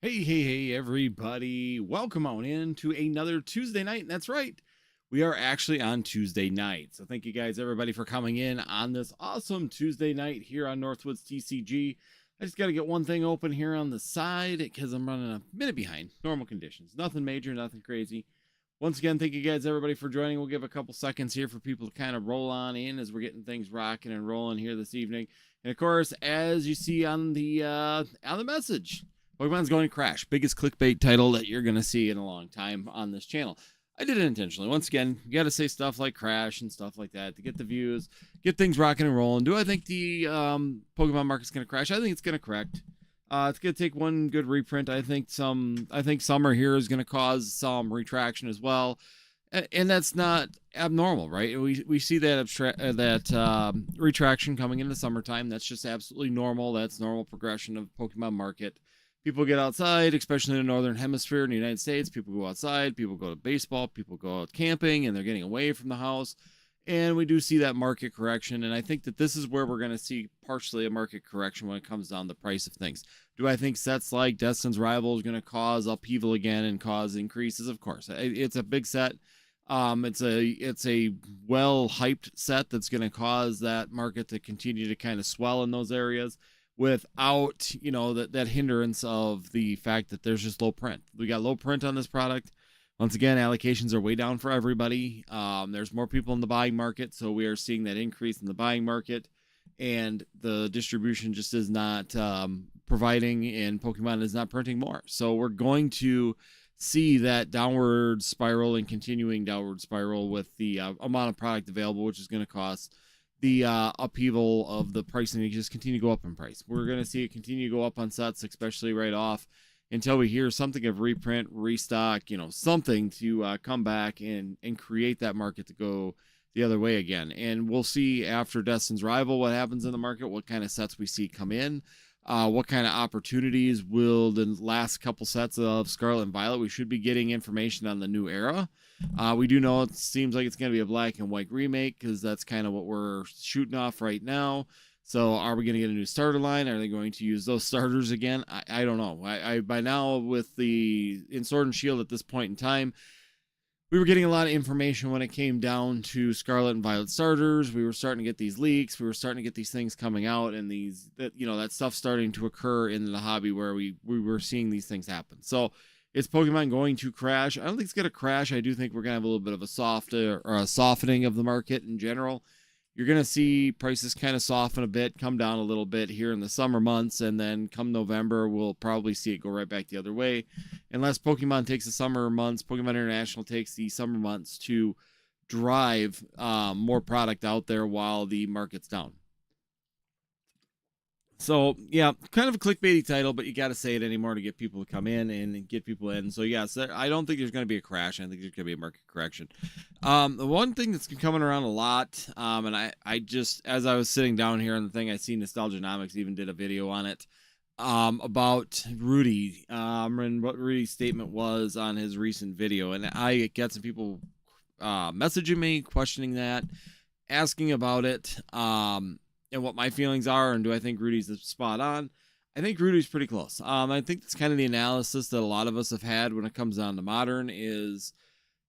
Hey, everybody. Welcome on in to another Tuesday night. And that's right. We are actually on Tuesday night. So thank you guys, everybody, for coming in on this awesome Tuesday night here on Northwoods TCG. I just got to get one thing open here on the side because I'm running a minute behind normal conditions. Nothing major, nothing crazy. Once again, thank you guys, everybody, for joining. We'll give a couple seconds here for people to kind of roll on in as we're getting things rocking and rolling here this evening. And of course, as you see on the message, Pokemon's going to crash. Biggest clickbait title that you're going to see in a long time on this channel. I did it intentionally. Once again, you got to say stuff like crash and stuff like that to get the views, get things rocking and rolling. Do I think the Pokemon market's going to crash? I think it's going to correct. It's going to take one good reprint. I think summer here is going to cause some retraction as well. And that's not abnormal, right? We see that retraction coming into summertime. That's just absolutely normal. That's normal progression of Pokemon market. People get outside, especially in the northern hemisphere in the United States. People go outside, people go to baseball, people go out camping, and they're getting away from the house. And we do see that market correction. And I think that this is where we're going to see partially a market correction when it comes down to the price of things. Do I think sets like Destin's Rival is going to cause upheaval again and cause increases? Of course. It's a big set. It's a well hyped set that's going to cause that market to continue to kind of swell in those areas without, that hindrance of the fact that there's just low print. We got low print on this product. Once again, allocations are way down for everybody. There's more people in the buying market, so we are seeing that increase in the buying market, and the distribution just is not providing, and Pokemon is not printing more. So we're going to see that downward spiral and continuing downward spiral with the amount of product available, which is going to cause the upheaval of the pricing to just continue to go up in price. We're going to see it continue to go up on sets, especially right off, until we hear something of reprint, restock, something to come back and create that market to go the other way again. And we'll see after Destin's Rival what happens in the market, what kind of sets we see come in, what kind of opportunities will the last couple sets of Scarlet and Violet. We should be getting information on the new era. We do know it seems like it's going to be a black and white remake because that's kind of what we're shooting off right now. So are we going to get a new starter line? Are they going to use those starters again? I don't know. I by now with in Sword and Shield at this point in time, we were getting a lot of information when it came down to Scarlet and Violet starters. We were starting to get these leaks. We were starting to get these things coming out, and that stuff starting to occur in the hobby where we were seeing these things happen. So is Pokemon going to crash? I don't think it's going to crash. I do think we're going to have a little bit of a softening of the market in general. You're going to see prices kind of soften a bit, come down a little bit here in the summer months, and then come November, we'll probably see it go right back the other way. Unless Pokemon takes the summer months, Pokemon International takes the summer months to drive more product out there while the market's down. So, yeah, kind of a clickbaity title, but you got to say it anymore to get people to come in and get people in. So, yes, I don't think there's going to be a crash. I think there's going to be a market correction. The one thing that's been coming around a lot, and I just, as I was sitting down here on the thing, I see Nostalgianomics even did a video on it, about Rudy, and what Rudy's statement was on his recent video. And I get some people messaging me, questioning that, asking about it, and what my feelings are, and do I think Rudy's spot on? I think Rudy's pretty close. I think that's kind of the analysis that a lot of us have had when it comes down to Modern is,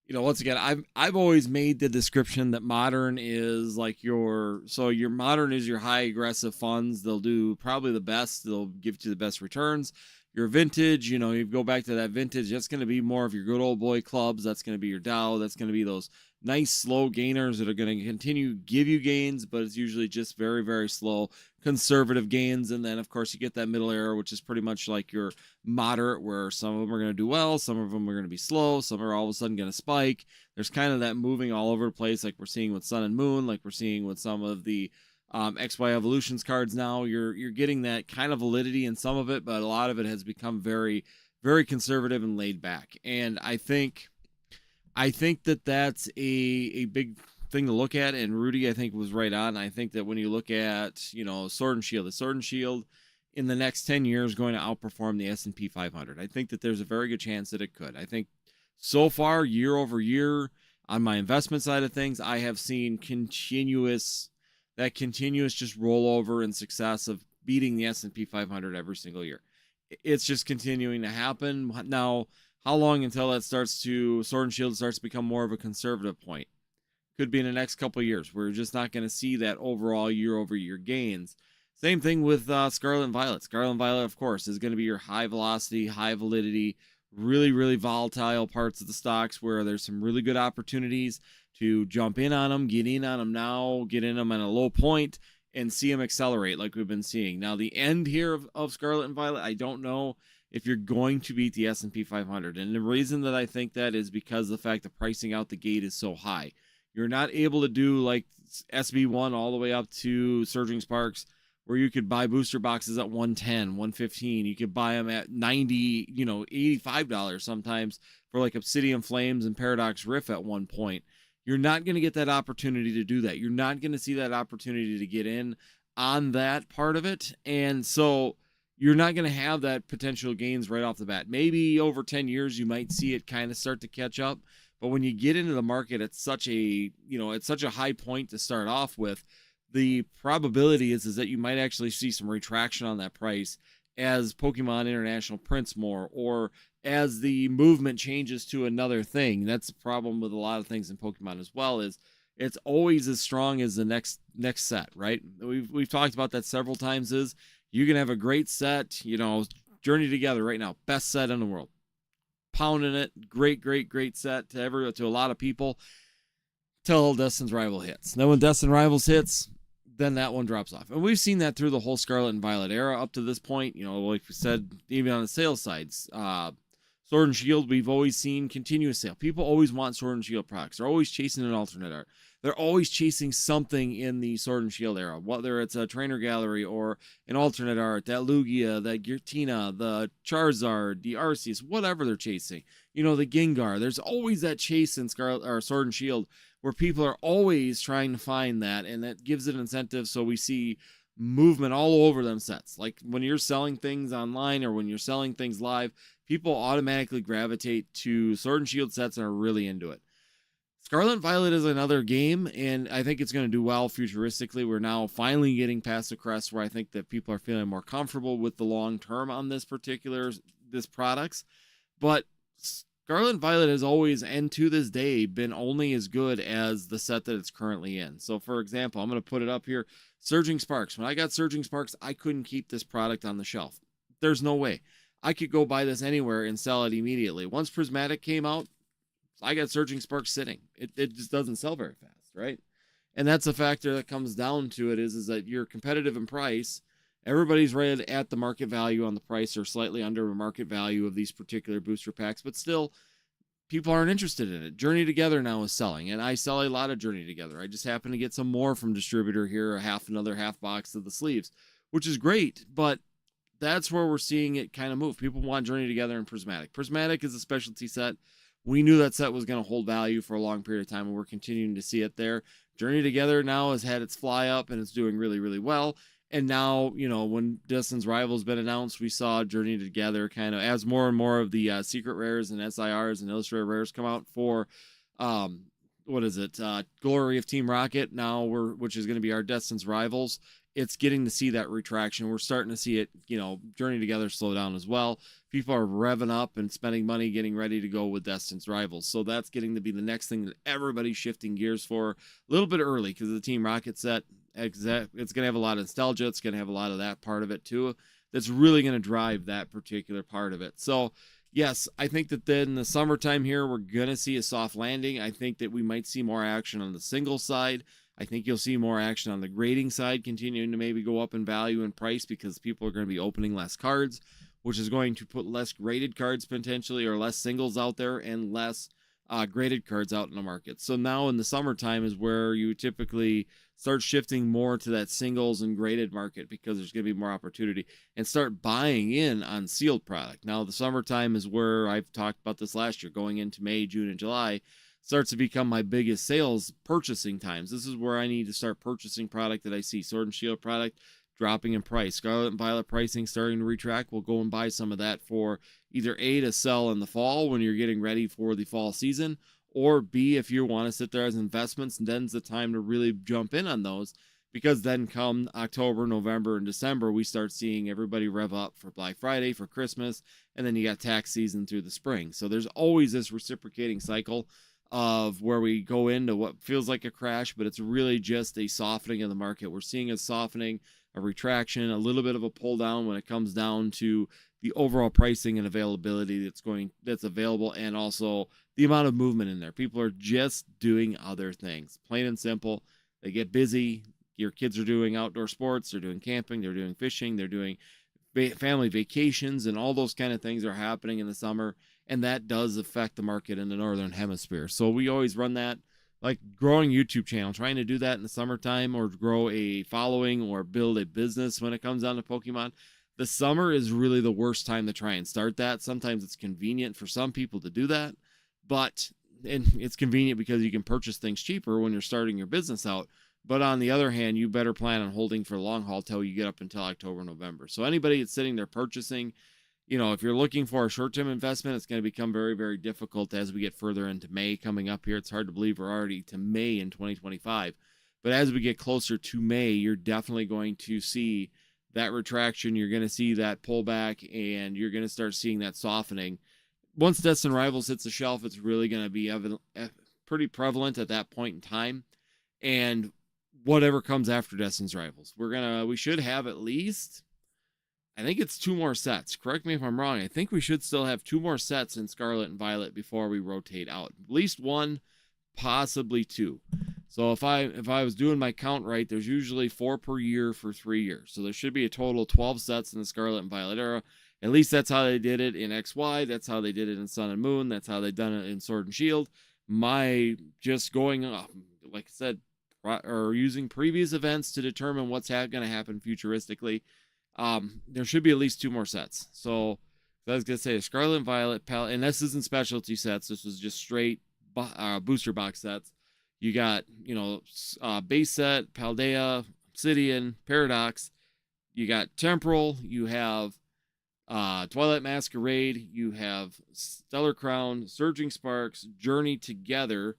once again, I've always made the description that Modern is like your Modern is your high aggressive funds. They'll do probably the best. They'll give you the best returns. Your Vintage, you go back to that Vintage, that's going to be more of your good old boy clubs. That's going to be your Dow. That's going to be those nice slow gainers that are going to continue to give you gains, but it's usually just very, very slow conservative gains. And then of course you get that middle era, which is pretty much like your moderate, where some of them are going to do well, some of them are going to be slow, some are all of a sudden going to spike. There's kind of that moving all over the place, like we're seeing with Sun and Moon, like we're seeing with some of the XY Evolutions cards now. You're getting that kind of validity in some of it, but a lot of it has become very, very conservative and laid back. And I think that that's a big thing to look at, and Rudy, I think, was right on. I think that when you look at, Sword and Shield, the Sword and Shield in the next 10 years going to outperform the S&P 500. I think that there's a very good chance that it could. I think so far, year over year, on my investment side of things, I have seen continuous just rollover and success of beating the S&P 500 every single year. it's just continuing to happen. Now, how long until that starts to Sword and Shield starts to become more of a conservative point? Could be in the next couple of years. We're just not going to see that overall year-over-year gains. Same thing with Scarlet and Violet. Scarlet and Violet, of course, is going to be your high velocity, high validity, really, really volatile parts of the stocks where there's some really good opportunities to jump in on them, get in on them now, get in them at a low point, and see them accelerate like we've been seeing. Now, the end here of Scarlet and Violet, I don't know if you're going to beat the S&P 500. And the reason that I think that is because the fact that pricing out the gate is so high. You're not able to do like SB1 all the way up to Surging Sparks, where you could buy booster boxes at 110, 115. You could buy them at 90, $85 sometimes for like Obsidian Flames and Paradox Rift at one point. You're not going to get that opportunity to do that. You're not going to see that opportunity to get in on that part of it. And so you're not going to have that potential gains right off the bat. Maybe over 10 years, you might see it kind of start to catch up. But when you get into the market at such a, it's such a high point to start off with, the probability is that you might actually see some retraction on that price as Pokemon International prints more, or as the movement changes to another thing. That's the problem with a lot of things in Pokemon as well, is it's always as strong as the next set, right? We've talked about that several times. Is you can have a great set, Journey Together right now, best set in the world. Pounding it, great set to a lot of people, till Destin's Rival hits. Then when Destin Rivals hits, then that one drops off. And we've seen that through the whole Scarlet and Violet era up to this point. Like we said, even on the sales sides, Sword and Shield, we've always seen continuous sale. People always want Sword and Shield products. They're always chasing an alternate art. They're always chasing something in the Sword and Shield era, whether it's a trainer gallery or an alternate art, that Lugia, that Giratina, the Charizard, the Arceus, whatever they're chasing. The Gengar. There's always that chase in Scarlet or Sword and Shield where people are always trying to find that, and that gives it an incentive. So we see movement all over them sets. Like when you're selling things online or when you're selling things live, people automatically gravitate to Sword and Shield sets and are really into it. Scarlet and Violet is another game, and I think it's going to do well futuristically. We're now finally getting past the crest where I think that people are feeling more comfortable with the long term on this products. But Scarlet and Violet has always, and to this day, been only as good as the set that it's currently in. So, for example, I'm going to put it up here. Surging Sparks. When I got Surging Sparks, I couldn't keep this product on the shelf. There's no way. I could go buy this anywhere and sell it immediately. Once Prismatic came out, I got Surging Sparks sitting. It just doesn't sell very fast, right? And that's a factor that comes down to it is that you're competitive in price. Everybody's right at the market value on the price or slightly under the market value of these particular booster packs, but still, people aren't interested in it. Journey Together now is selling, and I sell a lot of Journey Together. I just happen to get some more from distributor here, another half box of the sleeves, which is great, but that's where we're seeing it kind of move. People want Journey Together and Prismatic. Prismatic is a specialty set. We knew that set was going to hold value for a long period of time, and we're continuing to see it there. Journey Together now has had its fly up, and it's doing really, really well. And now, when Destin's Rival's been announced, we saw Journey Together kind of, as more and more of the secret rares and SIRs and illustrated rares come out for, Glory of Team Rocket now, which is going to be our Destin's Rivals. It's getting to see that retraction. We're starting to see it, Journey Together slow down as well. People are revving up and spending money getting ready to go with Destin's Rivals. So that's getting to be the next thing that everybody's shifting gears for a little bit early, because the Team Rocket set, it's going to have a lot of nostalgia. It's going to have a lot of that part of it too. That's really going to drive that particular part of it. So yes, I think that then in the summertime here, we're going to see a soft landing. I think that we might see more action on the single side. I think you'll see more action on the grading side, continuing to maybe go up in value and price because people are going to be opening less cards, which is going to put less graded cards potentially, or less singles out there and less graded cards out in the market. So now in the summertime is where you typically start shifting more to that singles and graded market, because there's going to be more opportunity, and start buying in on sealed product. Now the summertime is where, I've talked about this last year, going into May, June, and July, starts to become my biggest sales purchasing times. This is where I need to start purchasing product that I see. Sword and Shield product dropping in price. Scarlet and Violet pricing starting to retract. We'll go and buy some of that for either A, to sell in the fall when you're getting ready for the fall season, or B, if you want to sit there as investments, and then's the time to really jump in on those, because then come October, November, and December, we start seeing everybody rev up for Black Friday, for Christmas, and then you got tax season through the spring. So there's always this reciprocating cycle of where we go into what feels like a crash, but it's really just a softening of the market. We're seeing a softening, a retraction, a little bit of a pull down when it comes down to the overall pricing and availability that's available, and also the amount of movement in there. People are just doing other things, plain and simple. They get busy. Your kids are doing outdoor sports, they're doing camping, they're doing fishing, they're doing family vacations, and all those kind of things are happening in the summer, and that does affect the market in the northern hemisphere. So we always run that, like growing YouTube channel, trying to do that in the summertime, or grow a following or build a business when it comes down to Pokemon. The summer is really the worst time to try and start that. Sometimes it's convenient for some people to do that, and it's convenient because you can purchase things cheaper when you're starting your business out. But on the other hand, you better plan on holding for the long haul till you get up until October, November. So anybody that's sitting there purchasing, if you're looking for a short-term investment, it's going to become very, very difficult as we get further into May coming up here. It's hard to believe we're already to May in 2025. But as we get closer to May, you're definitely going to see that retraction. You're going to see that pullback, and you're going to start seeing that softening. Once Destined Rivals hits the shelf, it's really going to be pretty prevalent at that point in time. And whatever comes after Destined Rivals, we should have at least, I think it's 2 more sets. Correct me if I'm wrong. I think we should still have 2 more sets in Scarlet and Violet before we rotate out. At least 1, possibly 2. So if I was doing my count right, there's usually 4 per year for 3 years. So there should be a total of 12 sets in the Scarlet and Violet era. At least that's how they did it in XY. That's how they did it in Sun and Moon. That's how they've done it in Sword and Shield. Just going off, like I said, or using previous events to determine what's going to happen futuristically, there should be at least 2 more sets. So I was going to say Scarlet and Violet, and this isn't specialty sets. This was just straight booster box sets. You got, base set, Paldea, Obsidian, Paradox. You got Temporal. You have Twilight Masquerade. You have Stellar Crown, Surging Sparks, Journey Together.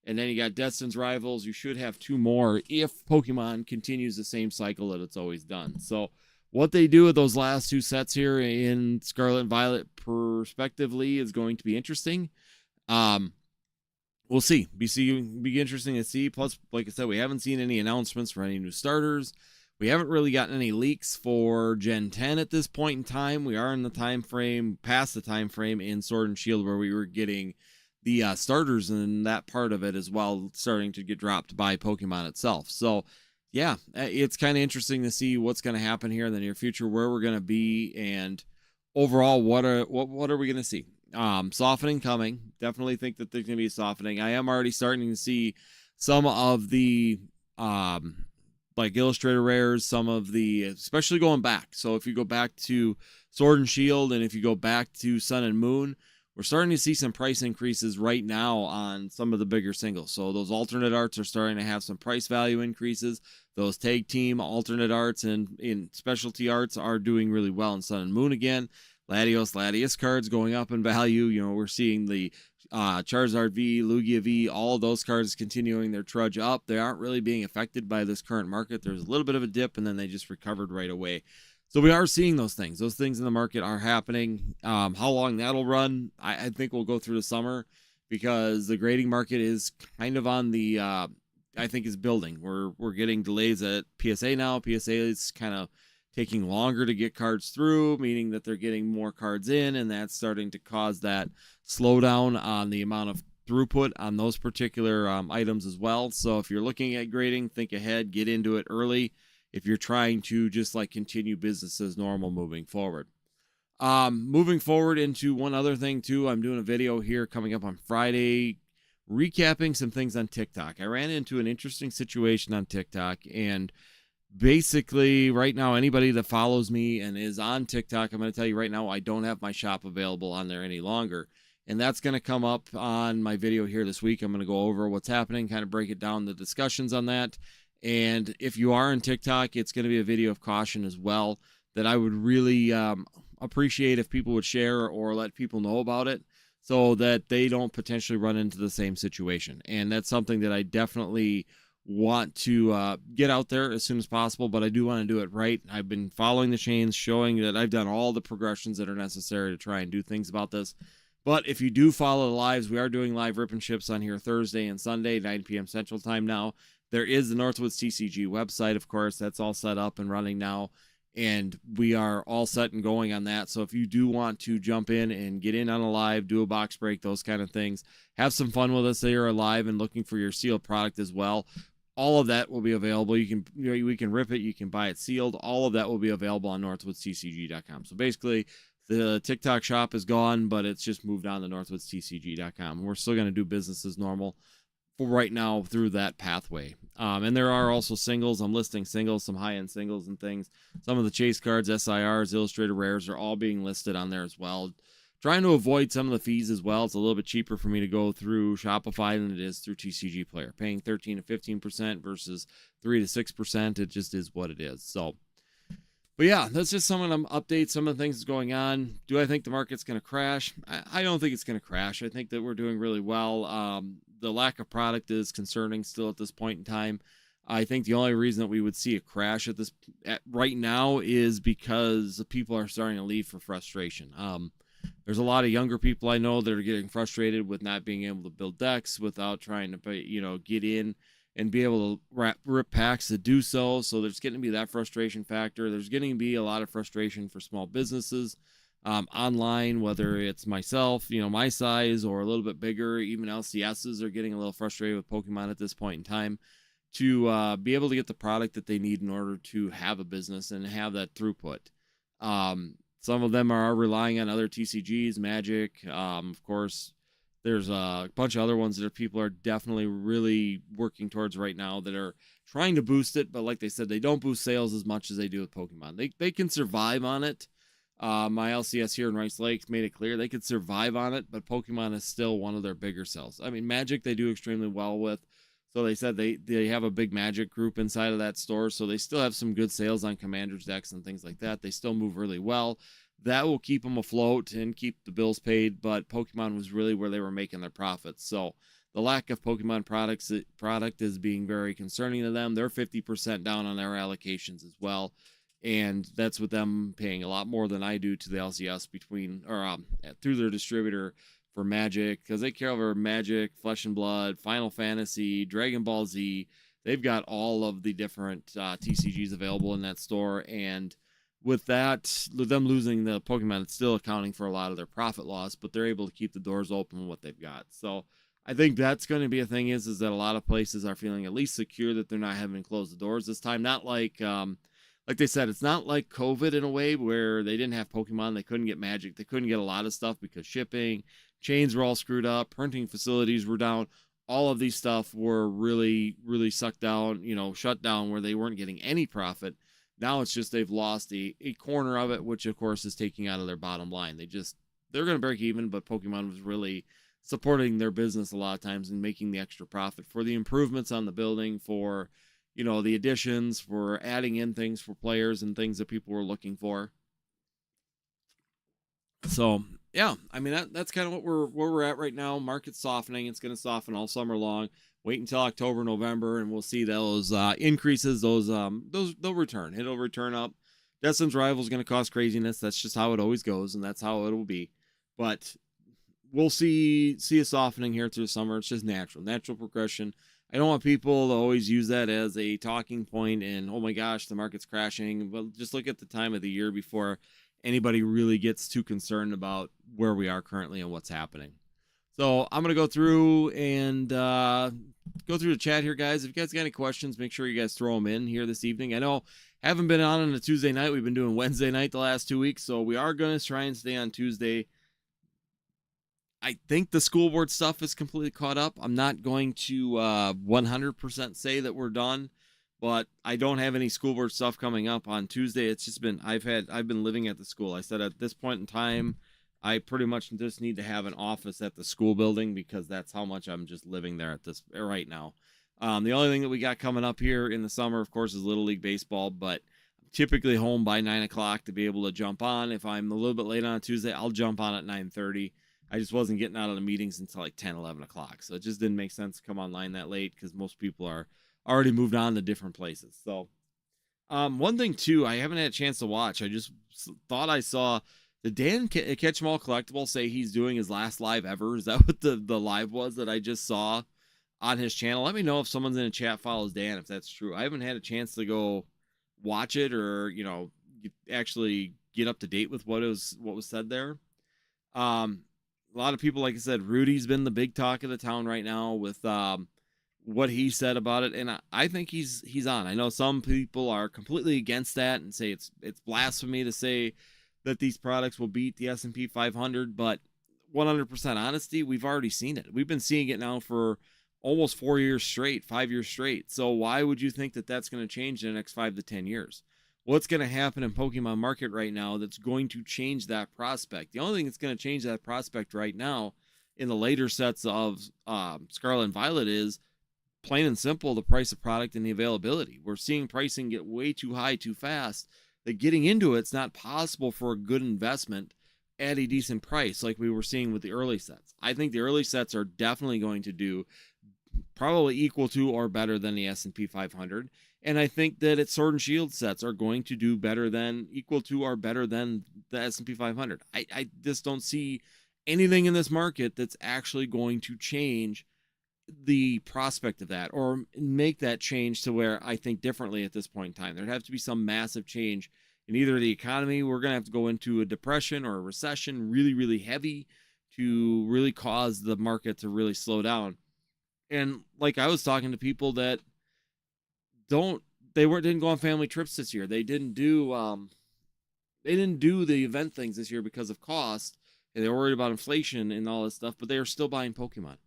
And then you got Destined Rivals. You should have 2 more if Pokemon continues the same cycle that it's always done. So what they do with those last 2 sets here in Scarlet and Violet prospectively is going to be interesting. We'll see. Be interesting to see. Plus, like I said, we haven't seen any announcements for any new starters. We haven't really gotten any leaks for Gen 10 at this point in time. We are in the time frame, past the time frame in Sword and Shield, where we were getting the starters and that part of it as well starting to get dropped by Pokemon itself. So yeah, it's kind of interesting to see what's going to happen here in the near future, where we're going to be, and overall what are we going to see. Softening coming. Definitely think that there's going to be a softening. I am already starting to see some of the like Illustrator rares, some of the, especially going back. So if you go back to Sword and Shield, and if you go back to Sun and Moon, we're starting to see some price increases right now on some of the bigger singles. So those alternate arts are starting to have some price value increases. Those tag team alternate arts and in specialty arts are doing really well in Sun and Moon again. Latios cards going up in value. We're seeing the Charizard V, Lugia V, all those cards continuing their trudge up. They aren't really being affected by this current market. There's a little bit of a dip, and then they just recovered right away. So we are seeing those things. Those things in the market are happening. How long that'll run, I think we'll go through the summer, because the grading market is kind of on the, I think is building. We're getting delays at PSA now. PSA is kind of taking longer to get cards through, meaning that they're getting more cards in, and that's starting to cause that slowdown on the amount of throughput on those particular items as well. So if you're looking at grading, think ahead, get into it early if you're trying to just like continue business as normal moving forward. Moving forward into one other thing too, I'm doing a video here coming up on Friday recapping some things on TikTok. I ran into an interesting situation on TikTok, and basically right now anybody that follows me and is on TikTok, I'm going to tell you right now, I don't have my shop available on there any longer. And that's going to come up on my video here this week. I'm going to go over what's happening, kind of break it down, the discussions on that. And if you are on TikTok, it's going to be a video of caution as well that I would really appreciate if people would share or let people know about it, so that they don't potentially run into the same situation. And that's something that I definitely want to get out there as soon as possible, but I do want to do it right. I've been following the chains, showing that I've done all the progressions that are necessary to try and do things about this. But if you do follow the lives, we are doing live rip and ships on here Thursday and Sunday, 9 p.m. Central Time now. There is the Northwoods TCG website, of course. That's all set up and running now, and we are all set and going on that. So if you do want to jump in and get in on a live, do a box break, those kind of things, have some fun with us there live and looking for your sealed product as well. All of that will be available. We can rip it, you can buy it sealed. All of that will be available on NorthwoodsTCG.com. So basically, the TikTok shop is gone, but it's just moved on to NorthwoodsTCG.com. We're still going to do business as normal for right now through that pathway. And there are also singles. I'm listing singles, some high-end singles and things. Some of the chase cards, SIRs, illustrated rares are all being listed on there as well. Trying to avoid some of the fees as well. It's a little bit cheaper for me to go through Shopify than it is through TCG Player. Paying 13 to 15% versus 3 to 6%. It just is what it is. So, but yeah, that's just some of them updates, some of the things that's going on. Do I think the market's going to crash? I don't think it's going to crash. I think that we're doing really well. The lack of product is concerning still at this point in time. I think the only reason that we would see a crash right now is because people are starting to leave for frustration. There's a lot of younger people I know that are getting frustrated with not being able to build decks without trying to, get in and be able to rip packs to do so. So there's getting to be that frustration factor. There's getting to be a lot of frustration for small businesses online, whether it's myself, my size, or a little bit bigger. Even LCSs are getting a little frustrated with Pokemon at this point in time to be able to get the product that they need in order to have a business and have that throughput. Some of them are relying on other TCGs, Magic. Of course, there's a bunch of other ones that people are definitely really working towards right now that are trying to boost it. But like they said, they don't boost sales as much as they do with Pokemon. They can survive on it. My LCS here in Rice Lakes made it clear they could survive on it, but Pokemon is still one of their bigger sells. I mean, Magic they do extremely well with. So they said they have a big Magic group inside of that store, so they still have some good sales on Commander's decks and things like that. They still move really well. That will keep them afloat and keep the bills paid, but Pokemon was really where they were making their profits. So the lack of Pokemon product is being very concerning to them. They're 50% down on their allocations as well, and that's with them paying a lot more than I do to the LCS through their distributor for Magic, because they cover Magic, Flesh and Blood, Final Fantasy, Dragon Ball Z. They've got all of the different TCGs available in that store, and with them losing the Pokemon, it's still accounting for a lot of their profit loss, but they're able to keep the doors open with what they've got. So I think that's going to be a thing is that a lot of places are feeling at least secure that they're not having to close the doors this time. Not like they said, it's not like COVID in a way where they didn't have Pokemon, they couldn't get Magic, they couldn't get a lot of stuff because shipping, chains were all screwed up, printing facilities were down. All of these stuff were really, really sucked down, shut down where they weren't getting any profit. Now it's just they've lost a corner of it, which of course is taking out of their bottom line. They're going to break even, but Pokemon was really supporting their business a lot of times and making the extra profit for the improvements on the building, for the additions, for adding in things for players and things that people were looking for. So yeah, I mean that's kind of where we're at right now. Market's softening. It's going to soften all summer long. Wait until October, November, and we'll see those increases. Those they'll return. It'll return up. Destin's Rival is going to cause craziness. That's just how it always goes, and that's how it will be. But we'll see a softening here through the summer. It's just natural progression. I don't want people to always use that as a talking point and, oh my gosh, the market's crashing. Well, just look at the time of the year before anybody really gets too concerned about where we are currently and what's happening. So I'm going to go through and go through the chat here, guys. If you guys got any questions, make sure you guys throw them in here this evening. I know I haven't been on a Tuesday night. We've been doing Wednesday night the last 2 weeks, so we are going to try and stay on Tuesday. I think the school board stuff is completely caught up. I'm not going to 100% say that we're done, but I don't have any school board stuff coming up on Tuesday. It's just been I've been living at the school. I said at this point in time, I pretty much just need to have an office at the school building because that's how much I'm just living there right now. The only thing that we got coming up here in the summer, of course, is Little League Baseball, but I'm typically home by 9 o'clock to be able to jump on. If I'm a little bit late on a Tuesday, I'll jump on at 9:30. I just wasn't getting out of the meetings until like 10, 11 o'clock. So it just didn't make sense to come online that late because most people are already moved on to different places. So one thing too, I haven't had a chance to watch. I just thought I saw the Dan Catch 'em All Collectible say he's doing his last live ever. Is that what the live was that I just saw on his channel? Let me know if someone's in the chat follows Dan, if that's true. I haven't had a chance to go watch it or, actually get up to date with what was said there. A lot of people, like I said, Rudy's been the big talk of the town right now with what he said about it, and I think he's on. I know some people are completely against that and say it's blasphemy to say that these products will beat the S&P 500, but 100% honesty, we've already seen it. We've been seeing it now for almost 4 years straight, 5 years straight. So why would you think that that's going to change in the next 5 to 10 years? What's going to happen in Pokemon market right now that's going to change that prospect? The only thing that's going to change that prospect right now in the later sets of Scarlet and Violet is plain and simple the price of product and the availability. We're seeing pricing get way too high too fast, that getting into it's not possible for a good investment at a decent price like we were seeing with the early sets. I think the early sets are definitely going to do probably equal to or better than the S&P 500, and I think that its Sword and Shield sets are going to do better than, equal to or better than the S&P 500. I just don't see anything in this market that's actually going to change the prospect of that or make that change to where I think differently at this point in time. There'd have to be some massive change in either the economy. We're going to have to go into a depression or a recession really, really heavy to really cause the market to really slow down. And like I was talking to people that didn't go on family trips this year. They didn't do the event things this year because of cost, and they were worried about inflation and all this stuff, but they are still buying Pokemon.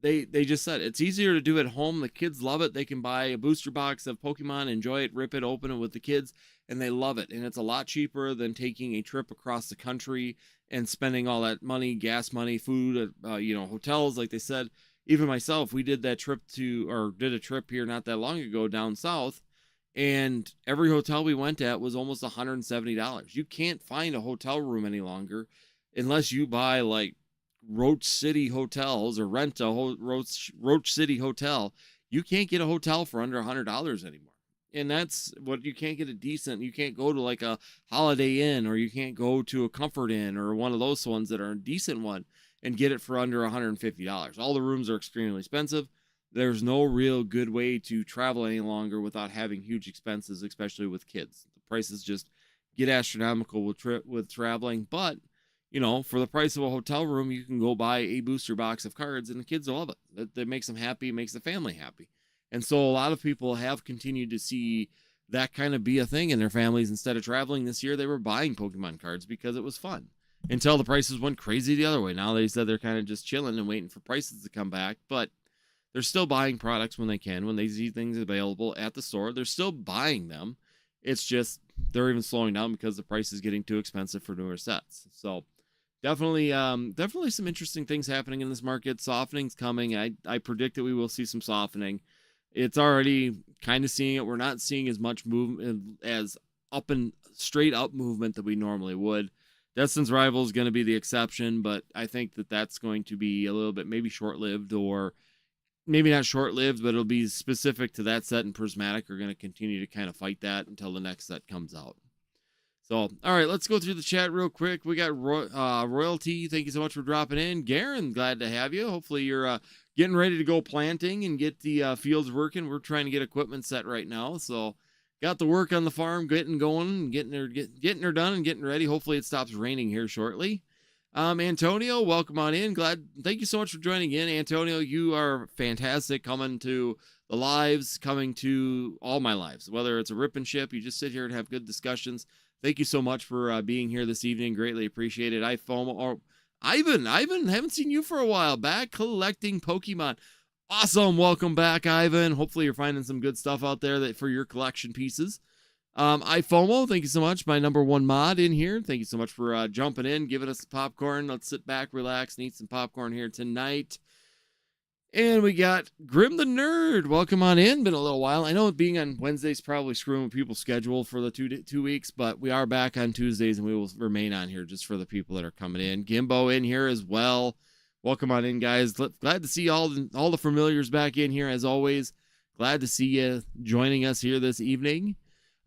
They just said it's easier to do at home. The kids love it. They can buy a booster box of Pokemon, enjoy it, rip it, open it with the kids, and they love it. And it's a lot cheaper than taking a trip across the country and spending all that money, gas money, food, hotels. Like they said, even myself, we did a trip here not that long ago down south, and every hotel we went at was almost $170. You can't find a hotel room any longer unless you buy like Roach City hotels or rent a Roach City hotel. You can't get a hotel for under $100 anymore. And that's what you can't get you can't go to like a Holiday Inn, or you can't go to a Comfort Inn or one of those ones that are a decent one and get it for under $150. All the rooms are extremely expensive. There's no real good way to travel any longer without having huge expenses, especially with kids. The prices just get astronomical with traveling, but for the price of a hotel room, you can go buy a booster box of cards, and the kids love it. That makes them happy, makes the family happy. And so a lot of people have continued to see that kind of be a thing in their families. Instead of traveling this year, they were buying Pokemon cards because it was fun until the prices went crazy the other way. Now they said they're kind of just chilling and waiting for prices to come back, but they're still buying products when they can. When they see things available at the store, they're still buying them. It's just they're even slowing down because the price is getting too expensive for newer sets. So definitely some interesting things happening in this market. Softening's coming. I predict that we will see some softening. It's already kind of seeing it. We're not seeing as much movement as up and straight up movement that we normally would. Destin's Rival is going to be the exception, but I think that that's going to be a little bit maybe short-lived, or maybe not short-lived, but it'll be specific to that set, and Prismatic are going to continue to kind of fight that until the next set comes out. So, all right, let's go through the chat real quick. We got Royalty. Thank you so much for dropping in. Garen, glad to have you. Hopefully you're getting ready to go planting and get the fields working. We're trying to get equipment set right now. So got the work on the farm getting going, getting her done and getting ready. Hopefully it stops raining here shortly. Antonio, welcome on in. Thank you so much for joining in. Antonio, you are fantastic coming to the lives, coming to all my lives, whether it's a rip and ship, you just sit here and have good discussions. Thank you so much for being here this evening. Greatly appreciate it. Ivan, haven't seen you for a while. Back collecting Pokemon. Awesome. Welcome back, Ivan. Hopefully you're finding some good stuff out there for your collection pieces. iFOMO, thank you so much. My #1 mod in here. Thank you so much for jumping in, giving us the popcorn. Let's sit back, relax, and eat some popcorn here tonight. And we got Grim the Nerd. Welcome on in. Been a little while. I know being on Wednesdays probably screwing with people's schedule for the two weeks, but we are back on Tuesdays, and we will remain on here just for the people that are coming in. Gimbo in here as well. Welcome on in, guys. Glad to see all the familiars back in here as always. Glad to see you joining us here this evening.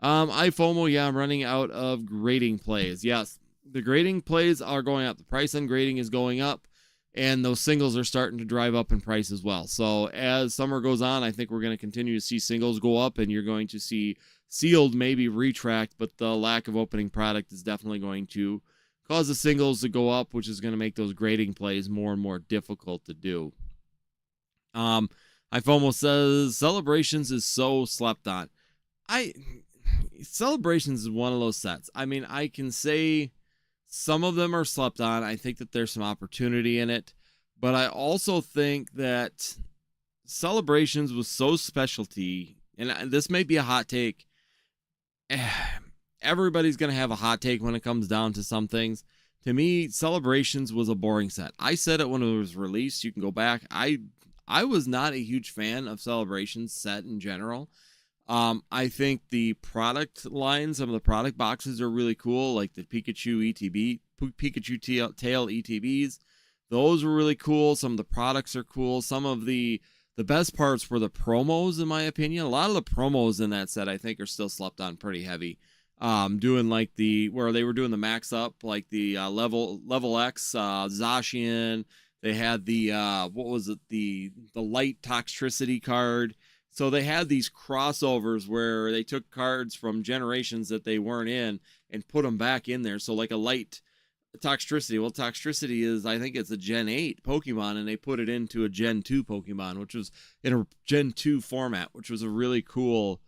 iFOMO, yeah, I'm running out of grading plays. Yes, the grading plays are going up. The price on grading is going up, and those singles are starting to drive up in price as well. So as summer goes on, I think we're going to continue to see singles go up, and you're going to see sealed maybe retract, but the lack of opening product is definitely going to cause the singles to go up, which is going to make those grading plays more and more difficult to do. iFOMO says Celebrations is so slept on. Celebrations is one of those sets. I mean, I can say some of them are slept on. I think that there's some opportunity in it, but I also think that Celebrations was so specialty, and this may be a hot take. Everybody's going to have a hot take when it comes down to some things. To me, Celebrations was a boring set. I said it when it was released. You can go back. I was not a huge fan of Celebrations set in general. I think the product line, some of the product boxes are really cool, like the Pikachu tail ETBs. Those were really cool. Some of the products are cool. Some of the best parts were the promos, in my opinion. A lot of the promos in that set, I think, are still slept on pretty heavy. Doing like where they were doing the max up, like the level X Zacian. They had the what was it, the light Toxtricity card. So they had these crossovers where they took cards from generations that they weren't in and put them back in there. So like a light Toxtricity. Well, Toxtricity is, I think it's a Gen 8 Pokemon, and they put it into a Gen 2 Pokemon, which was in a Gen 2 format, which was a really cool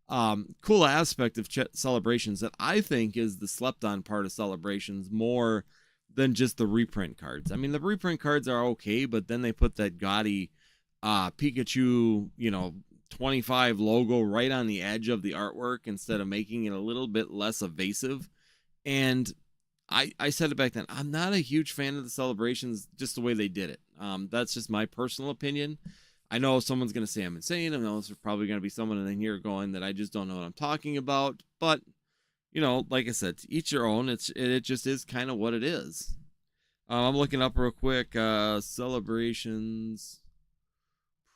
aspect of Celebrations that I think is the slept on part of Celebrations more than just the reprint cards. I mean, the reprint cards are okay, but then they put that gaudy Pikachu, 25 logo right on the edge of the artwork instead of making it a little bit less evasive. And I said it back then, I'm not a huge fan of the Celebrations, just the way they did it. That's just my personal opinion. I know someone's going to say I'm insane. I know there's probably going to be someone in here going that I just don't know what I'm talking about. But, like I said, to each your own. It just is kind of what it is. I'm looking up real quick, Celebrations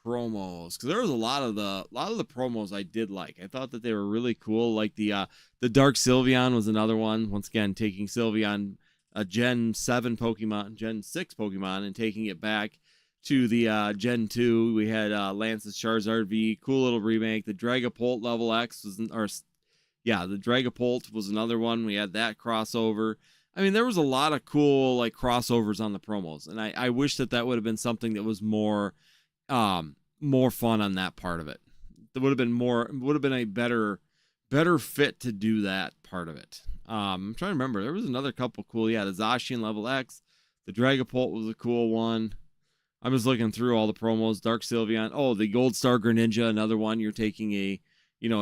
promos, because there was a lot of the promos I did like. I thought that they were really cool. Like the Dark Sylveon was another one. Once again, taking Sylveon, a Gen 7 Pokemon, Gen 6 Pokemon, and taking it back to the Gen 2. We had Lance's Charizard V, cool little remake. The Dragapult level X was, the Dragapult was another one. We had that crossover. I mean, there was a lot of cool like crossovers on the promos, and I wish that would have been something that was more fun on that part of it. That would have been a better fit to do that part of it. I'm trying to remember. There was another couple cool. Yeah, the Zacian level X, the Dragapult was a cool one. I'm just looking through all the promos. Dark Sylveon. Oh, the Gold Star Greninja, another one. You're taking a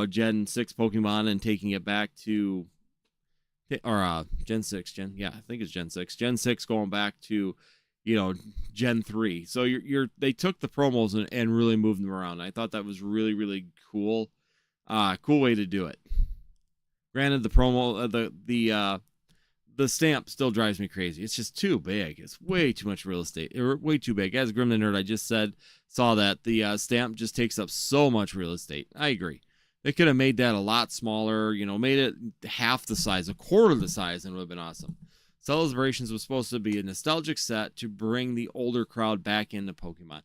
Gen 6 Pokemon and taking it back to, or Gen 6. I think it's Gen 6. Gen 6 going back to, Gen 3. So they took the promos and really moved them around. I thought that was really, really cool. Cool way to do it. Granted, the promo, the stamp still drives me crazy. It's just too big. It's way too much real estate. Way too big. As Grim the Nerd, I just saw that the stamp just takes up so much real estate. I agree. They could have made that a lot smaller, made it half the size, a quarter the size, and it would have been awesome. Celebrations was supposed to be a nostalgic set to bring the older crowd back into Pokemon.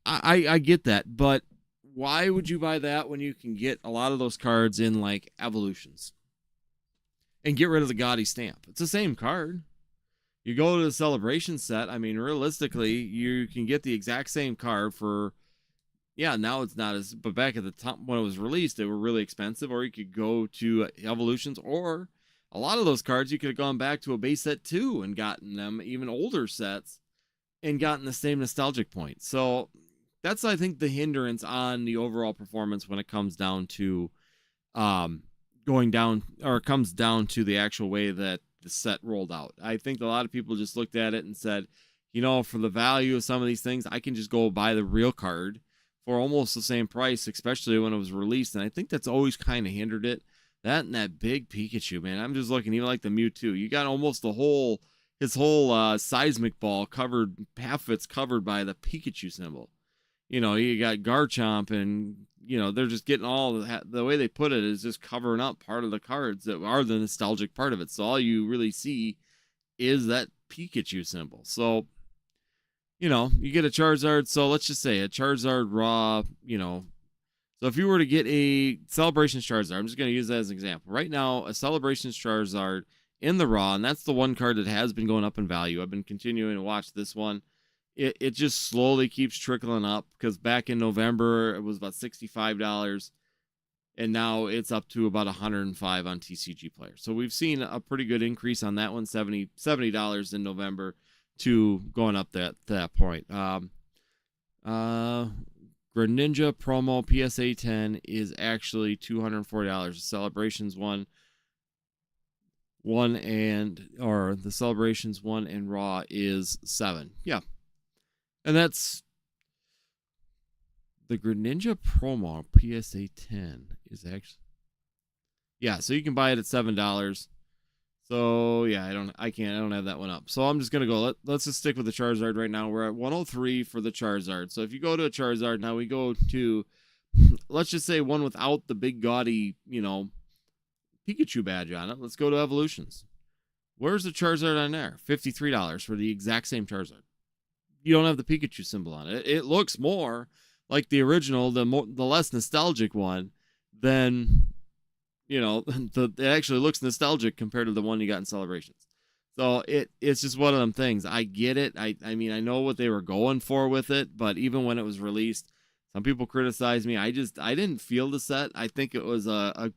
I get that, but why would you buy that when you can get a lot of those cards in like evolutions? And get rid of the gaudy stamp. It's the same card. You go to the Celebration set, I mean, realistically, you can get the exact same card for, now it's not as, but back at the time when it was released, they were really expensive, or you could go to Evolutions, or a lot of those cards, you could have gone back to a base set too and gotten them, even older sets, and gotten the same nostalgic point. So that's, I think, the hindrance on the overall performance when it comes down to, comes down to the actual way that the set rolled out. I think a lot of people just looked at it and said, for the value of some of these things, I can just go buy the real card for almost the same price, especially when it was released. And I think that's always kind of hindered it. That and that big Pikachu, man. I'm just looking, even like the Mewtwo. You got almost his whole seismic ball covered, half of it's covered by the Pikachu symbol. you know, you got Garchomp, and you know they're just getting all the way they put it is just covering up part of the cards that are the nostalgic part of it. So all you really see is that Pikachu symbol. So you know, you get a Charizard. So let's just say a Charizard raw, you know. So if you were to get a Celebrations Charizard, I'm just going to use that as an example. Right now, a Celebrations Charizard in the raw, and that's the one card that has been going up in value. I've been continuing to watch this one. It just slowly keeps trickling up, because back in November, it was about $65. And now it's up to about $105 on TCG Player. So we've seen a pretty good increase on that one, $70 in November to going up to that point. Greninja promo PSA 10 is actually $240. The Celebrations one or the Celebrations one and Raw is $7. Yeah. And that's the Greninja promo PSA 10 is actually, yeah, so you can buy it at $7. So yeah, I don't have that one up. So I'm just gonna go. Let's just stick with the Charizard right now. We're at 103 for the Charizard. So if you go to a Charizard, now we go to, let's just say one without the big gaudy, you know, Pikachu badge on it. Let's go to Evolutions. Where's the Charizard on there? $53 for the exact same Charizard. You don't have the Pikachu symbol on it. It looks more like the original, the less nostalgic one, than, you know, it actually looks nostalgic compared to the one you got in Celebrations. So it's just one of them things. I get it. I mean, I know what they were going for with it, but even when it was released, some people criticized me. I didn't feel the set. I think it was a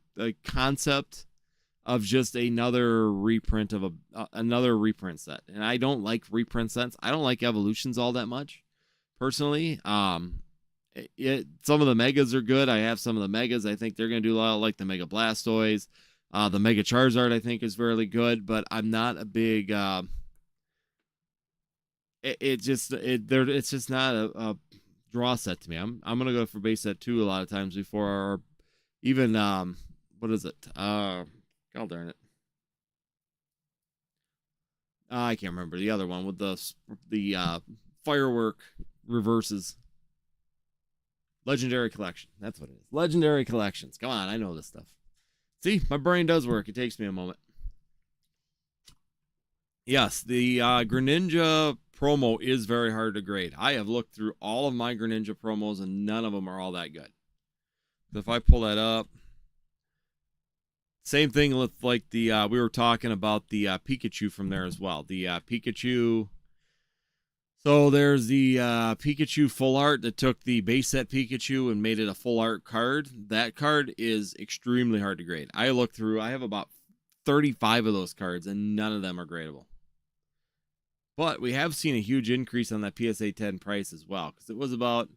concept of just another reprint of another reprint set. And I don't like reprint sets. I don't like Evolutions all that much, personally. Some of the megas are good. I have some of the megas. I think they're going to do a lot like the Mega Blastoise. The Mega Charizard I think is really good, but I'm not a big it's just not a draw set to me. I'm going to go for base set 2 a lot of times before, or even what is it? God darn it. I can't remember the other one with the firework reverses. Legendary Collection. That's what it is. Legendary Collections. Come on, I know this stuff. See, my brain does work. It takes me a moment. Yes, the Greninja promo is very hard to grade. I have looked through all of my Greninja promos, and none of them are all that good. So if I pull that up, same thing with like the we were talking about the Pikachu from there as well. The Pikachu. So there's the Pikachu full art that took the base set Pikachu and made it a full art card. That card is extremely hard to grade. I looked through, I have about 35 of those cards, and none of them are gradable. But we have seen a huge increase on that PSA 10 price as well, because it was about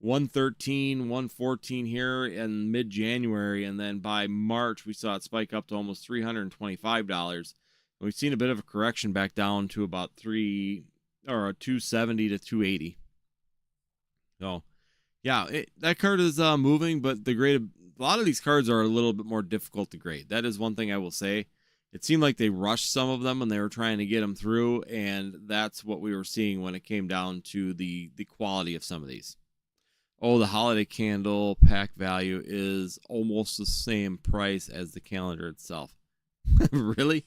113, 114 here in mid-January, and then by March we saw it spike up to almost $325. We've seen a bit of a correction back down to about 270 to 280. So yeah, that card is moving, but a lot of these cards are a little bit more difficult to grade. That is one thing I will say. It seemed like they rushed some of them when they were trying to get them through, and that's what we were seeing when it came down to the quality of some of these. Oh, the holiday candle pack value is almost the same price as the calendar itself. Really?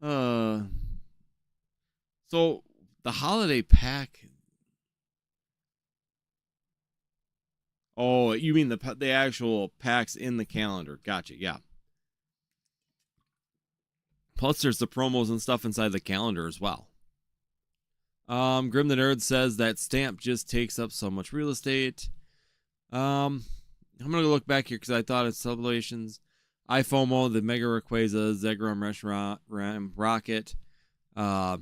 So the holiday pack. Oh, you mean the actual packs in the calendar? Gotcha. Yeah. Plus, there's the promos and stuff inside the calendar as well. Grim the Nerd says that stamp just takes up so much real estate. I'm gonna look back here because I thought it's Celebrations, iFOMO, the Mega Rayquaza, Zegrom, Reshiram, Rocket,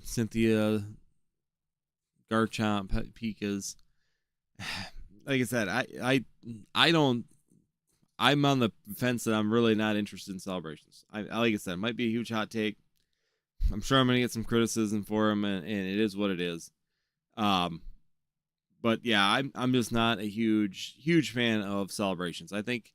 Cynthia, Garchomp, Pikas. Like I said, I don't. I'm on the fence that I'm really not interested in Celebrations. Like I said, it might be a huge hot take. I'm sure I'm going to get some criticism for him, and it is what it is. But yeah, I'm just not a huge fan of Celebrations. I think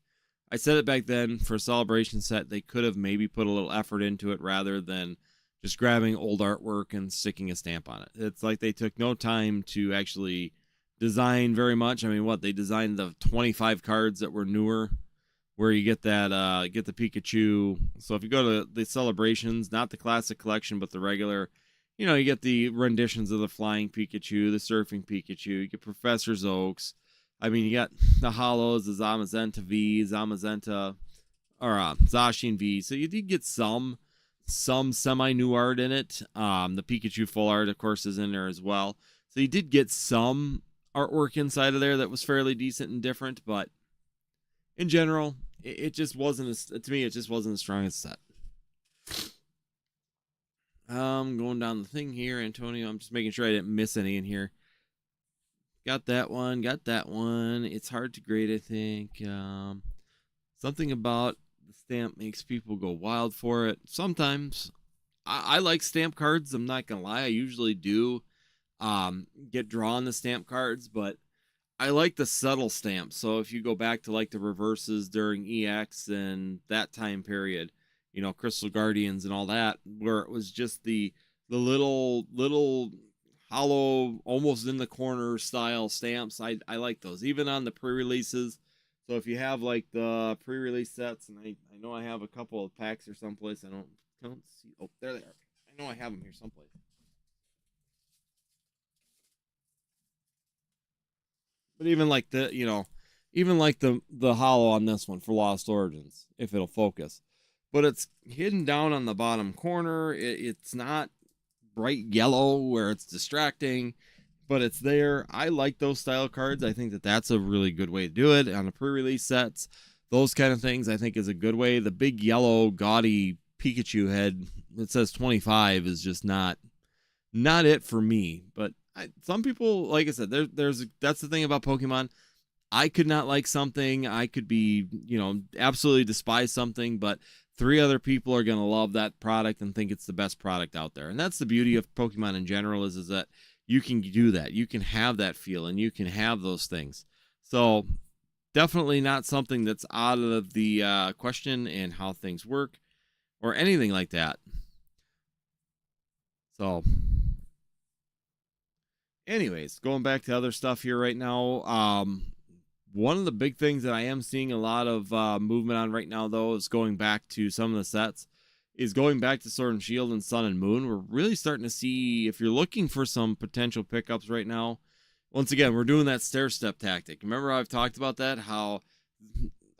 I said it back then, for a Celebration set, they could have maybe put a little effort into it rather than just grabbing old artwork and sticking a stamp on it. It's like they took no time to actually design very much. I mean, what they designed the 25 cards that were newer, where you get that get the Pikachu. So if you go to the celebrations, not the classic collection, but the regular, you get the renditions of the flying Pikachu, the surfing Pikachu. You get Professor Oaks. I mean, you got the hollows, the Zamazenta V, Zamazenta, or Zacian V. So you did get some semi new art in it. The Pikachu full art, of course, is in there as well. So you did get some artwork inside of there that was fairly decent and different, but in general, it just wasn't to me. It just wasn't the strongest set. Going down the thing here, Antonio. I'm just making sure I didn't miss any in here. Got that one. Got that one. It's hard to grade, I think. Something about the stamp makes people go wild for it. Sometimes I like stamp cards. I'm not gonna lie. I usually do get drawn the stamp cards, but I like the subtle stamps. So if you go back to like the reverses during EX and that time period, Crystal Guardians and all that, where it was just the little hollow, almost in the corner style stamps. I like those, even on the pre-releases. So if you have like the pre-release sets, and I know I have a couple of packs or someplace. I don't see. Oh, there they are. I know I have them here someplace. But even like the hollow on this one for Lost Origins, if it'll focus, but it's hidden down on the bottom corner. It's not bright yellow where it's distracting, but it's there. I like those style cards. I think that that's a really good way to do it on the pre-release sets. Those kind of things I think is a good way. The big yellow gaudy Pikachu head that says 25 is just not it for me. But some people, like I said, that's the thing about Pokemon. I could not like something. I could be, absolutely despise something, but 3 other people are going to love that product and think it's the best product out there. And that's the beauty of Pokemon in general is that you can do that. You can have that feel and you can have those things. So definitely not something that's out of the question in how things work or anything like that. So anyways, going back to other stuff here right now. One of the big things that I am seeing a lot of movement on right now, though, is going back to some of the sets, is going back to Sword and Shield and Sun and Moon. We're really starting to see, if you're looking for some potential pickups right now, once again, we're doing that stair-step tactic. Remember how I've talked about that? How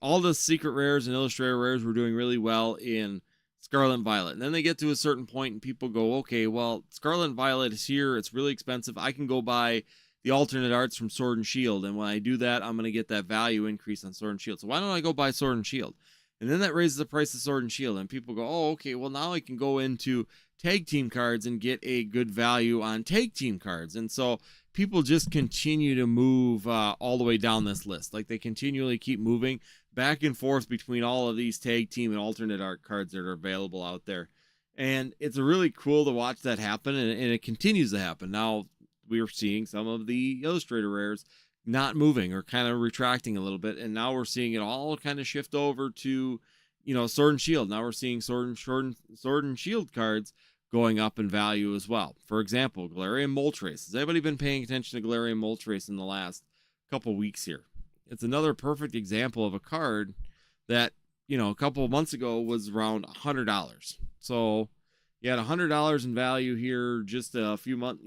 all the secret rares and illustrator rares were doing really well in Scarlet and Violet. And then they get to a certain point and people go, okay, well, Scarlet and Violet is here. It's really expensive. I can go buy the alternate arts from Sword and Shield. And when I do that, I'm going to get that value increase on Sword and Shield. So why don't I go buy Sword and Shield? And then that raises the price of Sword and Shield. And people go, oh, okay, well, now I can go into tag team cards and get a good value on tag team cards. And so people just continue to move all the way down this list. Like they continually keep moving back and forth between all of these tag team and alternate art cards that are available out there. And it's really cool to watch that happen. And it continues to happen. Now we're seeing some of the illustrator rares not moving or kind of retracting a little bit. And now we're seeing it all kind of shift over to, Sword and Shield. Now we're seeing Sword and Shield cards going up in value as well. For example, Galarian Moltres. Has anybody been paying attention to Galarian Moltres in the last couple weeks here? It's another perfect example of a card that, a couple of months ago was around $100. So you had $100 in value here just a few months,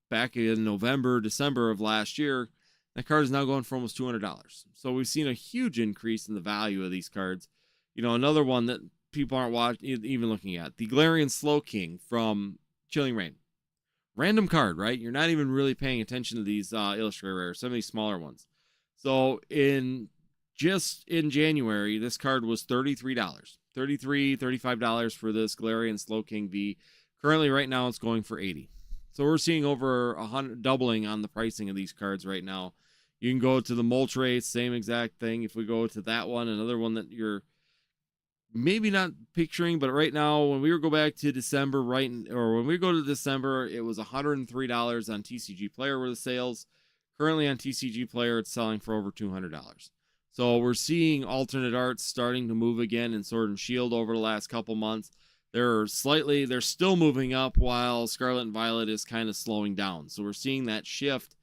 back in November, December of last year. That card is now going for almost $200. So we've seen a huge increase in the value of these cards. Another one that people aren't even looking at, the Galarian Slowking from Chilling Reign. Random card, right? You're not even really paying attention to these illustrator rares, some of these smaller ones. So in January, this card was $33. $35 for this Galarian Slowking V. Currently, right now, it's going for $80. So we're seeing over 100 doubling on the pricing of these cards right now. You can go to the Moltres, same exact thing. If we go to that one, another one that you're maybe not picturing, but right now, when we go back to December, when we go to December, it was $103 on TCG Player were the sales. Currently on TCG Player, it's selling for over $200. So we're seeing alternate arts starting to move again in Sword and Shield over the last couple months. They're still moving up while Scarlet and Violet is kind of slowing down. So we're seeing that shift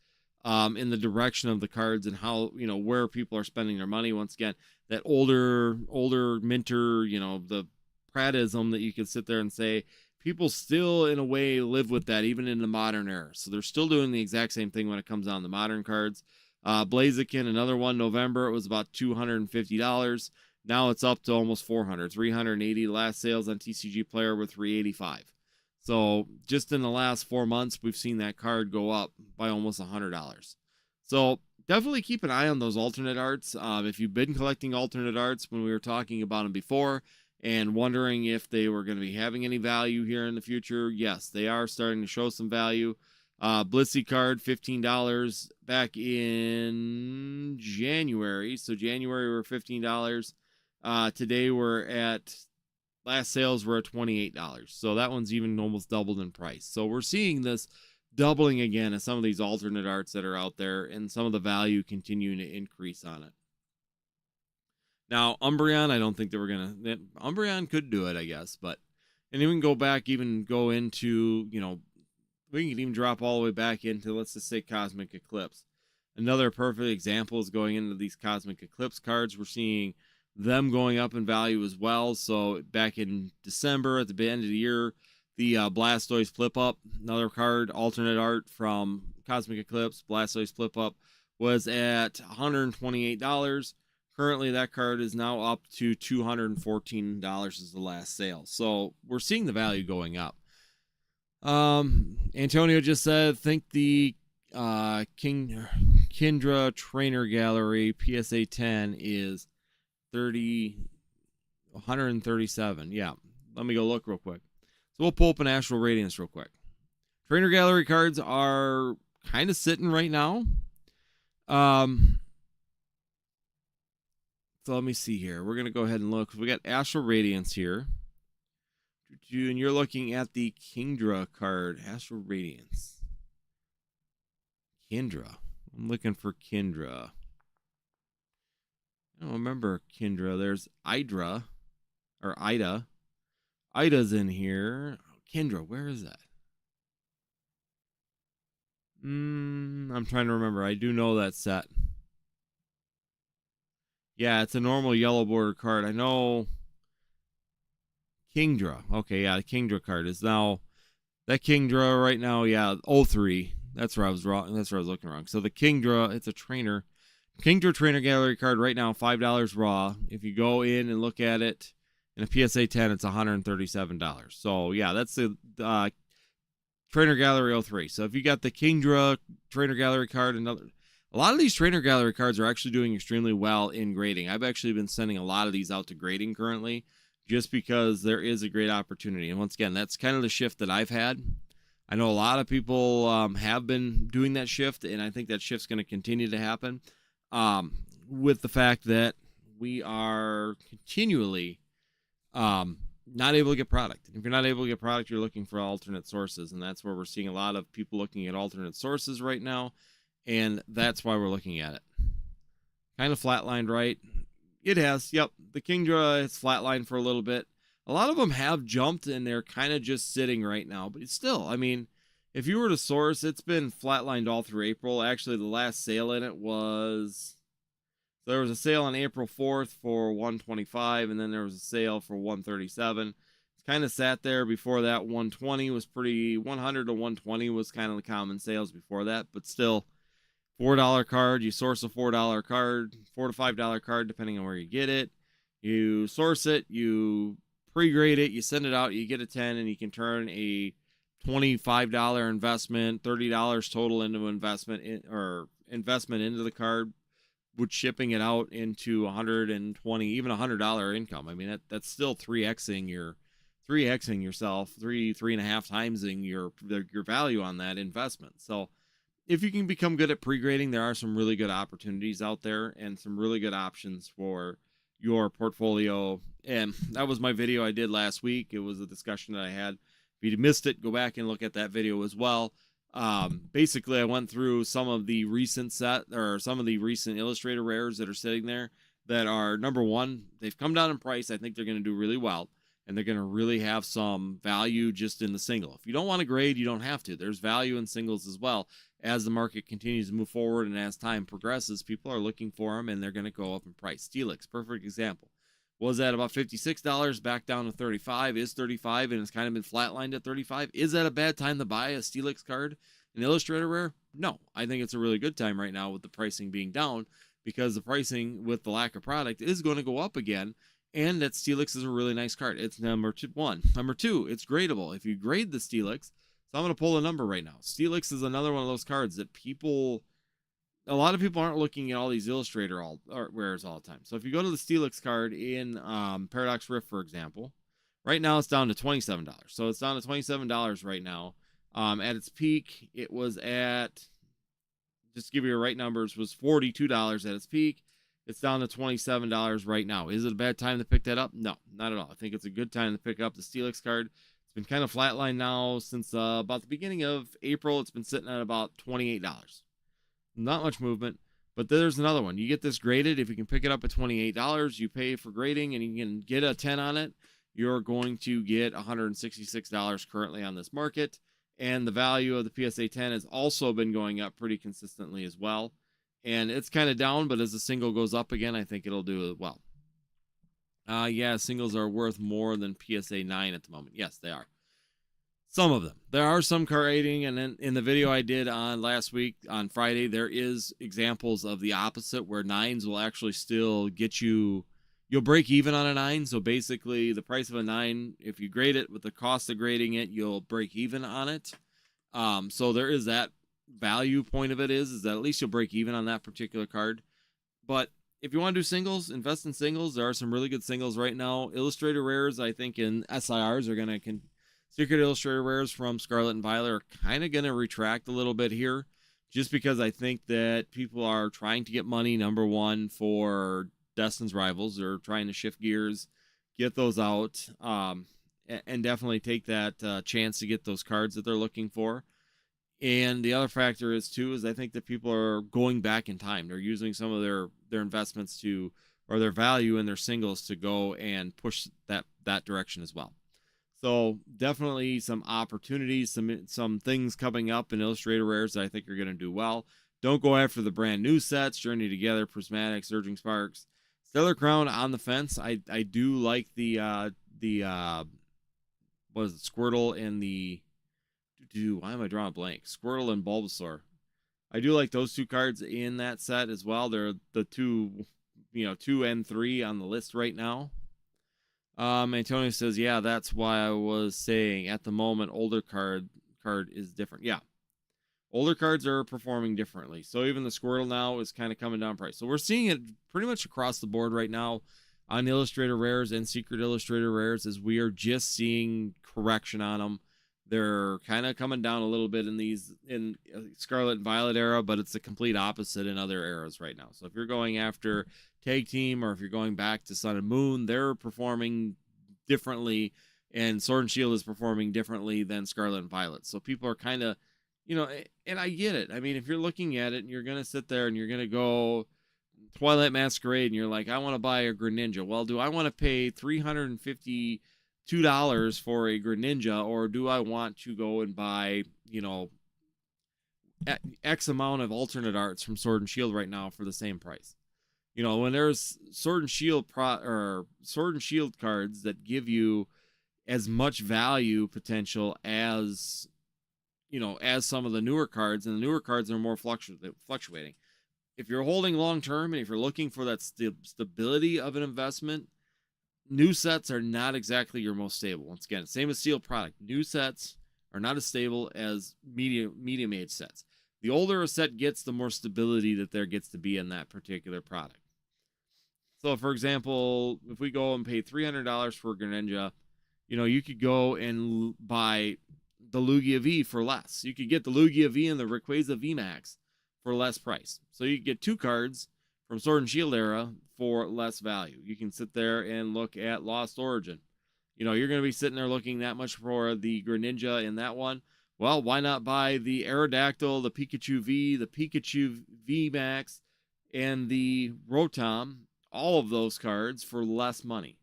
in the direction of the cards and how, where people are spending their money. Once again, that older minter, the Pratism that you could sit there and say, people still in a way live with that even in the modern era. So they're still doing the exact same thing when it comes down to modern cards. Blaziken, another one, November, it was about $250. Now it's up to almost $400, $380. Last sales on TCG Player were $385. So just in the last 4 months, we've seen that card go up by almost $100. So definitely keep an eye on those alternate arts. If you've been collecting alternate arts when we were talking about them before and wondering if they were going to be having any value here in the future, yes, they are starting to show some value. Blissey card, $15 back in January. So January were $15. Today we're at, last sales were at $28. So that one's even almost doubled in price. So we're seeing this doubling again of some of these alternate arts that are out there and some of the value continuing to increase on it. Now, Umbreon, I don't think that we're going to, Umbreon could do it, I guess, but, and even go back, even go into, we can even drop all the way back into, let's just say, Cosmic Eclipse. Another perfect example is going into these Cosmic Eclipse cards. We're seeing them going up in value as well. So back in December, at the end of the year, the Blastoise Flip Up, another card, alternate art from Cosmic Eclipse, Blastoise Flip Up, was at $128. Currently, that card is now up to $214 as the last sale. So we're seeing the value going up. Antonio just said, think the Kindra Trainer Gallery PSA 10 is 137. Yeah, let me go look real quick. So we'll pull up an Astral Radiance real quick. Trainer Gallery cards are kind of sitting right now. So let me see here. We're going to go ahead and look. We got Astral Radiance here. And you're looking at the Kingdra card, Astral Radiance. Kindra. I'm looking for Kindra. I don't remember Kindra. There's Idra, or Ida. Ida's in here. Kindra, where is that? I'm trying to remember. I do know that set. Yeah, it's a normal yellow border card. I know Kingdra. Okay, yeah, the Kingdra card is now, that Kingdra right now, yeah, 03. That's where I was wrong. That's where I was looking wrong. So the Kingdra, it's a trainer. Kingdra Trainer Gallery card right now, $5 raw. If you go in and look at it in a PSA 10, it's $137. So yeah, that's the Trainer Gallery 03. So if you got the Kingdra Trainer Gallery card, a lot of these Trainer Gallery cards are actually doing extremely well in grading. I've actually been sending a lot of these out to grading currently, just because there is a great opportunity. And once again, that's kind of the shift that I've had. I know a lot of people have been doing that shift, and I think that shift's going to continue to happen with the fact that we are continually not able to get product. If you're not able to get product, you're looking for alternate sources, and that's where we're seeing a lot of people looking at alternate sources right now, and that's why we're looking at it. Kind of flatlined, right? It has, yep. The Kingdra has flatlined for a little bit. A lot of them have jumped, and they're kind of just sitting right now, but it's still, I mean, if you were to source, it's been flatlined all through April. Actually, the last sale in it was, there was a sale on April 4th for $125, and then there was a sale for $137. It's kind of sat there. Before that, $120 was pretty, $100 to $120 was kind of the common sales before that, but still, $4 card, you source a $4 card, $4 to $5 card, depending on where you get it. You source it, you pre-grade it, you send it out, you get a 10, and you can turn a $25 investment, $30 total into investment into the card, with shipping it out into $120, even $100 income. I mean, that's still 3xing yourself, three and a half timesing your value on that investment. So if you can become good at pre-grading, there are some really good opportunities out there and some really good options for your portfolio. And that was my video I did last week. It was a discussion that I had. If you missed it, go back and look at that video as well. Basically, I went through some of the recent Illustrator rares that are sitting there that are, number one, they've come down in price. I think they're going to do really well. and they're going to really have some value just in the single. If you don't want to grade, you don't have to. There's value in singles as well. As the market continues to move forward and as time progresses, people are looking for them, and they're going to go up in price. Steelix, perfect example. Was at about $56, back down to 35, is 35, and it's kind of been flatlined at 35. Is that a bad time to buy a Steelix card, an Illustrator Rare? No, I think it's a really good time right now with the pricing being down, because the pricing with the lack of product is going to go up again, and that Steelix is a really nice card. It's number one. Number two, it's gradable. If you grade the Steelix, so I'm going to pull a number right now. Steelix is another one of those cards that a lot of people aren't looking at all these Illustrator rares all the time. So if you go to the Steelix card in Paradox Rift, for example, right now it's down to $27. So it's down to $27 right now. At its peak, it was at, just to give you the right numbers, was $42 at its peak. It's down to $27 right now. Is it a bad time to pick that up? No, not at all. I think it's a good time to pick up the Steelix card. It's been kind of flatlined now since about the beginning of April. It's been sitting at about $28. Not much movement, but there's another one. You get this graded. If you can pick it up at $28, you pay for grading, and you can get a 10 on it. You're going to get $166 currently on this market. And the value of the PSA 10 has also been going up pretty consistently as well. And it's kind of down, but as the single goes up again, I think it'll do well. Yeah, singles are worth more than PSA 9 at the moment. Yes, they are. Some of them. There are some grading, and then in the video I did on last week, on Friday, there is examples of the opposite, where 9s will actually still get you, you'll break even on a 9. So basically, the price of a 9, if you grade it with the cost of grading it, you'll break even on it. So there is that value point of it, is that at least you'll break even on that particular card. But if you want to do singles, invest in singles. There are some really good singles right now. Illustrator Rares, I think, in SIRs are going to Secret Illustrator Rares from Scarlet and Violet are kind of going to retract a little bit here, just because I think that people are trying to get money, number one, for Destin's Rivals. They're trying to shift gears, get those out, and definitely take that chance to get those cards that they're looking for. And the other factor is, too, is I think that people are going back in time. They're using some of their investments to, or their value in their singles to go and push that direction as well. So definitely some opportunities, some things coming up in Illustrator Rares that I think are going to do well. Don't go after the brand new sets, Journey Together, Prismatic, Surging Sparks. Stellar Crown on the fence. I do like the what is it, Squirtle and the, why am I drawing a blank? Squirtle and Bulbasaur. I do like those two cards in that set as well. They're the two, 2 and 3 on the list right now. Antonio says, yeah, that's why I was saying at the moment older card is different. Yeah, older cards are performing differently. So even the Squirtle now is kind of coming down price. So we're seeing it pretty much across the board right now on Illustrator Rares and Secret Illustrator Rares, as we are just seeing correction on them. They're kind of coming down a little bit in Scarlet and Violet era, but it's the complete opposite in other eras right now. So if you're going after Tag Team, or if you're going back to Sun and Moon, they're performing differently, and Sword and Shield is performing differently than Scarlet and Violet. So people are kind of, and I get it. I mean, if you're looking at it and you're going to sit there and you're going to go Twilight Masquerade and you're like, I want to buy a Greninja. Well, do I want to pay $352 for a Greninja, or do I want to go and buy, X amount of alternate arts from Sword and Shield right now for the same price? When there's Sword and Shield cards that give you as much value potential as, as some of the newer cards, and the newer cards are more fluctuating. If you're holding long term and if you're looking for that stability of an investment, new sets are not exactly your most stable. Once again, same as sealed product. New sets are not as stable as medium age sets. The older a set gets, the more stability that there gets to be in that particular product. So, for example, if we go and pay $300 for Greninja, you could go and buy the Lugia V for less. You could get the Lugia V and the Rayquaza VMAX for less price. So you get two cards from Sword and Shield era for less value. You can sit there and look at Lost Origin. You're going to be sitting there looking that much for the Greninja in that one. Well, why not buy the Aerodactyl, the Pikachu V, the Pikachu VMAX, and the Rotom, all of those cards for less money?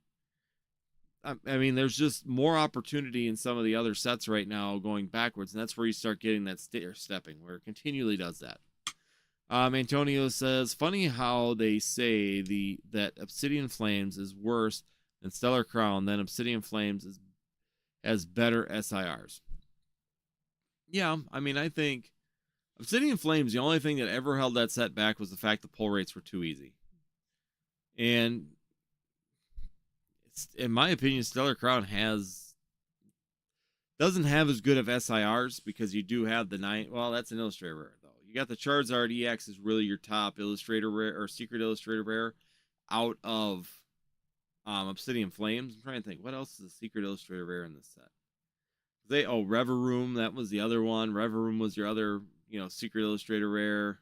I mean, there's just more opportunity in some of the other sets right now going backwards, and that's where you start getting that stair stepping, where it continually does that. Antonio says, funny how they say that Obsidian Flames is worse than Stellar Crown, then Obsidian Flames has better SIRs. Yeah, I mean, I think Obsidian Flames, the only thing that ever held that set back was the fact the pull rates were too easy. And in my opinion, Stellar Crown doesn't have as good of SIRs because you do have the 9. Well, that's an Illustrator Rare, though. You got the Charizard EX is really your top Illustrator Rare or Secret Illustrator Rare out of Obsidian Flames. I'm trying to think. What else is a Secret Illustrator Rare in this set? Reveroom, that was the other one. Reveroom was your other, Secret Illustrator Rare.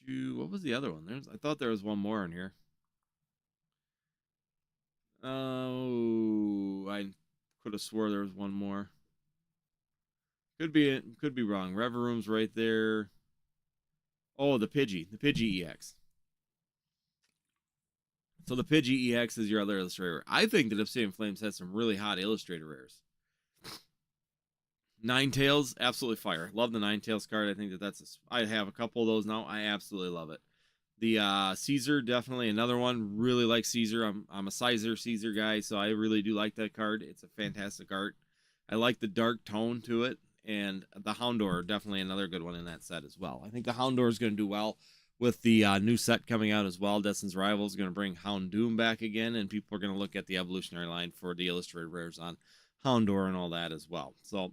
What was the other one? I thought there was one more in here. Oh, I could have swore there was one more. Could be wrong. Reveroom's right there. Oh, the Pidgey EX. So the Pidgey EX is your other Illustrator. I think that Obsidian Flames has some really hot Illustrator Rares. Ninetales, absolutely fire. Love the Ninetales card. I think I have a couple of those now. I absolutely love it. The Caesar, definitely another one. Really like Caesar. I'm a Caesar guy, so I really do like that card. It's a fantastic art. I like the dark tone to it, and the Houndour, definitely another good one in that set as well. I think the Houndour is going to do well with the new set coming out as well. Destin's Rival is going to bring Houndoom back again, and people are going to look at the evolutionary line for the illustrated rares on Houndour and all that as well. So,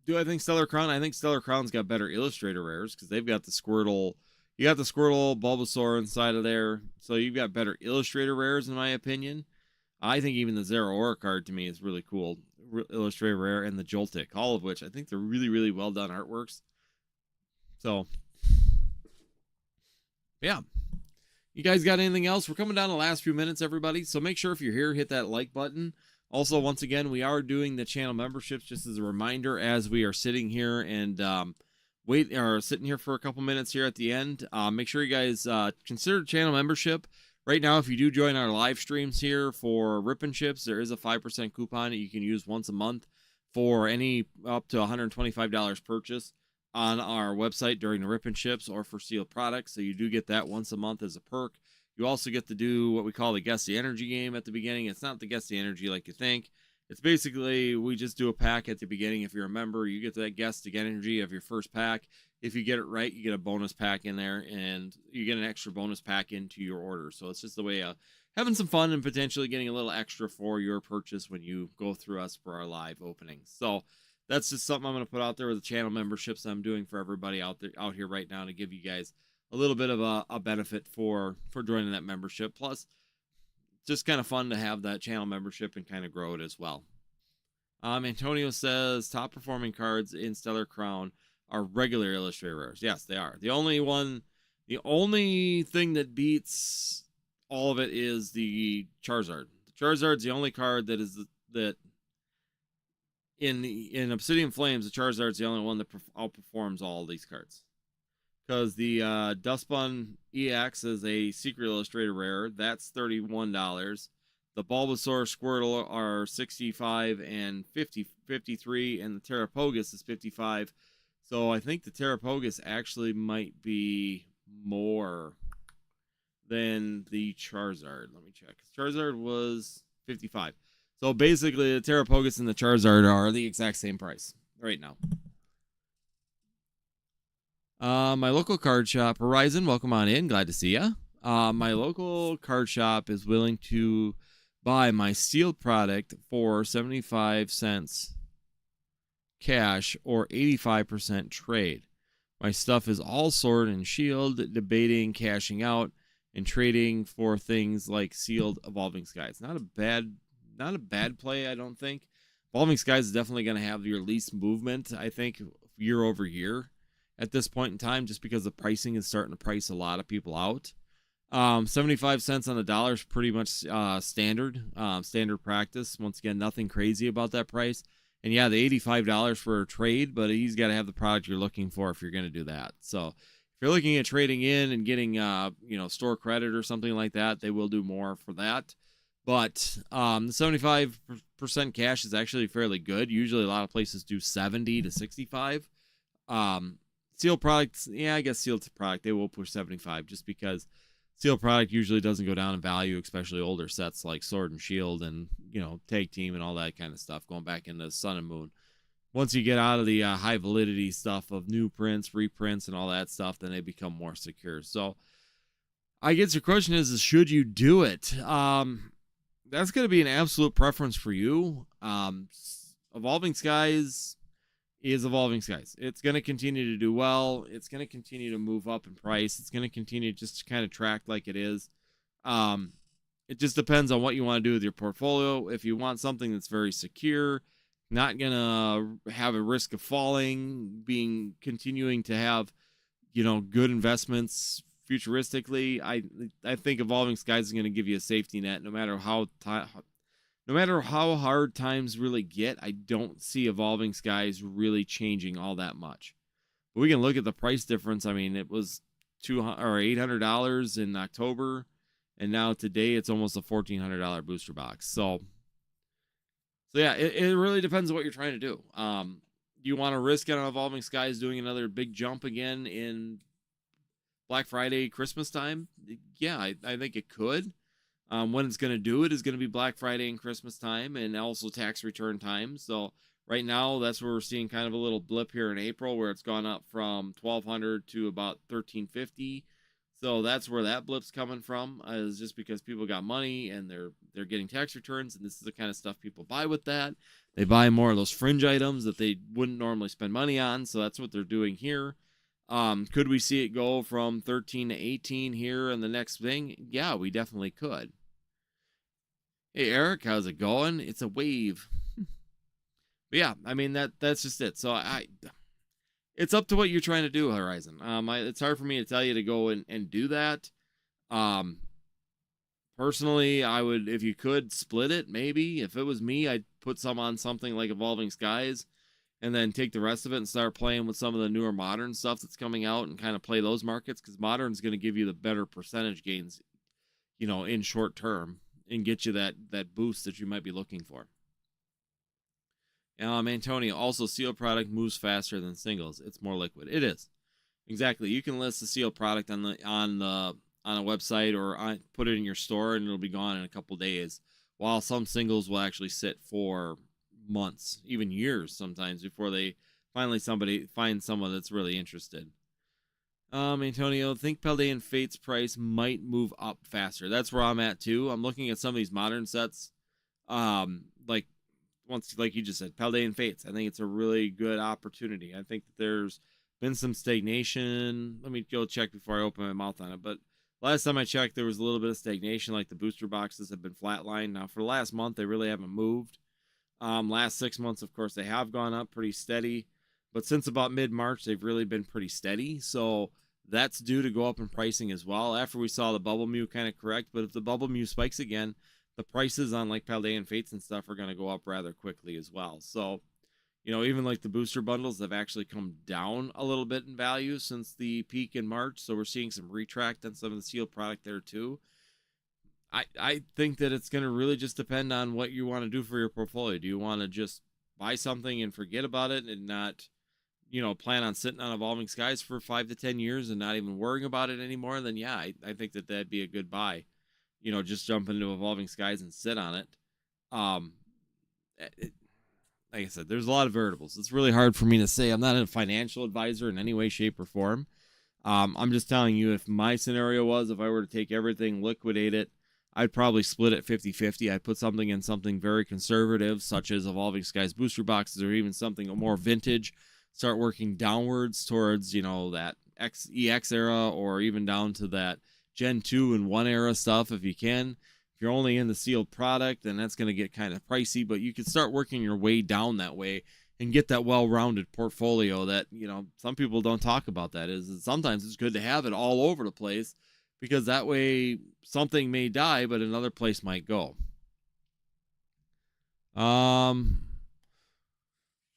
do I think Stellar Crown? I think Stellar Crown's got better illustrator rares because they've got the Squirtle. You got the Squirtle, Bulbasaur inside of there. So you've got better illustrator rares, in my opinion. I think even the Zeraora card to me is really cool. Illustrator rare and the Joltik, all of which I think they're really, really well done artworks. So, yeah. You guys got anything else? We're coming down the last few minutes, everybody. So make sure if you're here, hit that like button. Also, once again, we are doing the channel memberships just as a reminder as we are sitting here and sitting here for a couple minutes here at the end. Make sure you guys consider channel membership. Right now, if you do join our live streams here for Rip and Chips, there is a 5% coupon that you can use once a month for any up to $125 purchase on our website during the Rip and Chips or for sealed products. So you do get that once a month as a perk. You also get to do what we call the Guess the Energy game at the beginning. It's not the Guess the Energy like you think. It's basically, we just do a pack at the beginning. If you're a member, you get that Guess the Energy of your first pack. If you get it right, you get a bonus pack in there, and you get an extra bonus pack into your order. So it's just the way of having some fun and potentially getting a little extra for your purchase when you go through us for our live openings. So that's just something I'm going to put out there with the channel memberships I'm doing for everybody out here right now to give you guys a little bit of a benefit for joining that membership. Plus, just kind of fun to have that channel membership and kind of grow it as well. Antonio says top performing cards in Stellar Crown are regular illustrator rares. Yes, they are. The only thing that beats all of it is the Charizard. The Charizard's the only card that in Obsidian Flames, the Charizard's the only one that outperforms all of these cards. Because the Dustbun EX is a Secret Illustrator Rare. That's $31. The Bulbasaur, Squirtle are $65 and $53, and the Terrapogus is $55. So I think the Terrapogus actually might be more than the Charizard. Let me check. Charizard was $55. So basically, the Terrapogus and the Charizard are the exact same price right now. My local card shop, Horizon, welcome on in. Glad to see you. My local card shop is willing to buy my sealed product for 75 cents cash or 85% trade. My stuff is all sword and shield, debating cashing out and trading for things like sealed Evolving Skies. Not a bad play, I don't think. Evolving Skies is definitely going to have your least movement, I think, year over year at this point in time, just because the pricing is starting to price a lot of people out. 75 cents on the dollar is pretty much standard practice. Once again, nothing crazy about that price. And yeah, the $85 for a trade, but he's got to have the product you're looking for if you're going to do that. So if you're looking at trading in and getting store credit or something like that, they will do more for that. But the 75% cash is actually fairly good. Usually a lot of places do 70 to 65. Sealed products, yeah, I guess sealed product, they will push 75 just because sealed product usually doesn't go down in value, especially older sets like Sword and Shield and, Tag Team and all that kind of stuff, going back into Sun and Moon. Once you get out of the high validity stuff of new prints, reprints, and all that stuff, then they become more secure. So I guess your question is should you do it? That's going to be an absolute preference for you. Evolving Skies is Evolving Skies. It's going to continue to do well. It's going to continue to move up in price. It's going to continue just to kind of track like it is. It just depends on what you want to do with your portfolio. If you want something that's very secure, not going to have a risk of falling, continuing to have, good investments futuristically, I think Evolving Skies is going to give you a safety net no matter how hard times really get. I don't see Evolving Skies really changing all that much. But we can look at the price difference. I mean, it was $800 in October, and now today it's almost a $1,400 booster box. So yeah, it really depends on what you're trying to do. Do you want to risk it on Evolving Skies doing another big jump again in Black Friday, Christmas time? Yeah, I think it could. When it's going to do it is going to be Black Friday and Christmas time, and also tax return time. So right now, that's where we're seeing kind of a little blip here in April, where it's gone up from $1,200 to about $1,350. So that's where that blip's coming from, is just because people got money and they're getting tax returns, and this is the kind of stuff people buy with that. They buy more of those fringe items that they wouldn't normally spend money on, so that's what they're doing here. Could we see it go from 13 to 18 here in the next thing? Yeah, we definitely could. Hey Eric, how's it going? It's a wave. But yeah, I mean that's just it. So it's up to what you're trying to do, Horizon. It's hard for me to tell you to go and do that. Personally, I would, if you could, split it. Maybe if it was me, I'd put some on something like Evolving Skies, and then take the rest of it and start playing with some of the newer modern stuff that's coming out and kind of play those markets, because modern's going to give you the better percentage gains, in short term, and get you that boost that you might be looking for. Antonio, also sealed product moves faster than singles. It's more liquid. It is. Exactly. You can list the sealed product on a website, or put it in your store, and it'll be gone in a couple days, while some singles will actually sit for months, even years sometimes, before they somebody finds someone that's really interested. Antonio, think Paldean Fate's price might move up faster. That's where I'm at too. I'm looking at some of these modern sets. Like you just said, Paldean Fates. I think it's a really good opportunity. I think that there's been some stagnation. Let me go check before I open my mouth on it. But last time I checked, there was a little bit of stagnation. Like the booster boxes have been flatlined. Now for the last month, they really haven't moved. Last 6 months, of course, they have gone up pretty steady. But since about mid-March, they've really been pretty steady. So that's due to go up in pricing as well, after we saw the Bubble Mew kind of correct. But if the Bubble Mew spikes again, the prices on like Paldean Fates and stuff are going to go up rather quickly as well. So, even like the booster bundles have actually come down a little bit in value since the peak in March. So we're seeing some retract on some of the sealed product there too. I think that it's going to really just depend on what you want to do for your portfolio. Do you want to just buy something and forget about it and not, plan on sitting on Evolving Skies for 5 to 10 years and not even worrying about it anymore? Then yeah, I think that that'd be a good buy. Just jump into Evolving Skies and sit on it. Like I said, there's a lot of variables. It's really hard for me to say. I'm not a financial advisor in any way, shape, or form. I'm just telling you, if my scenario was, if I were to take everything, liquidate it, I'd probably split it 50-50. I'd put something in something very conservative, such as Evolving Skies booster boxes, or even something more vintage. Start working downwards towards, that EX era, or even down to that Gen 2 and 1 era stuff if you can. If you're only in the sealed product, then that's going to get kind of pricey, but you can start working your way down that way and get that well-rounded portfolio that, some people don't talk about. That is, sometimes it's good to have it all over the place, because that way something may die, but another place might go.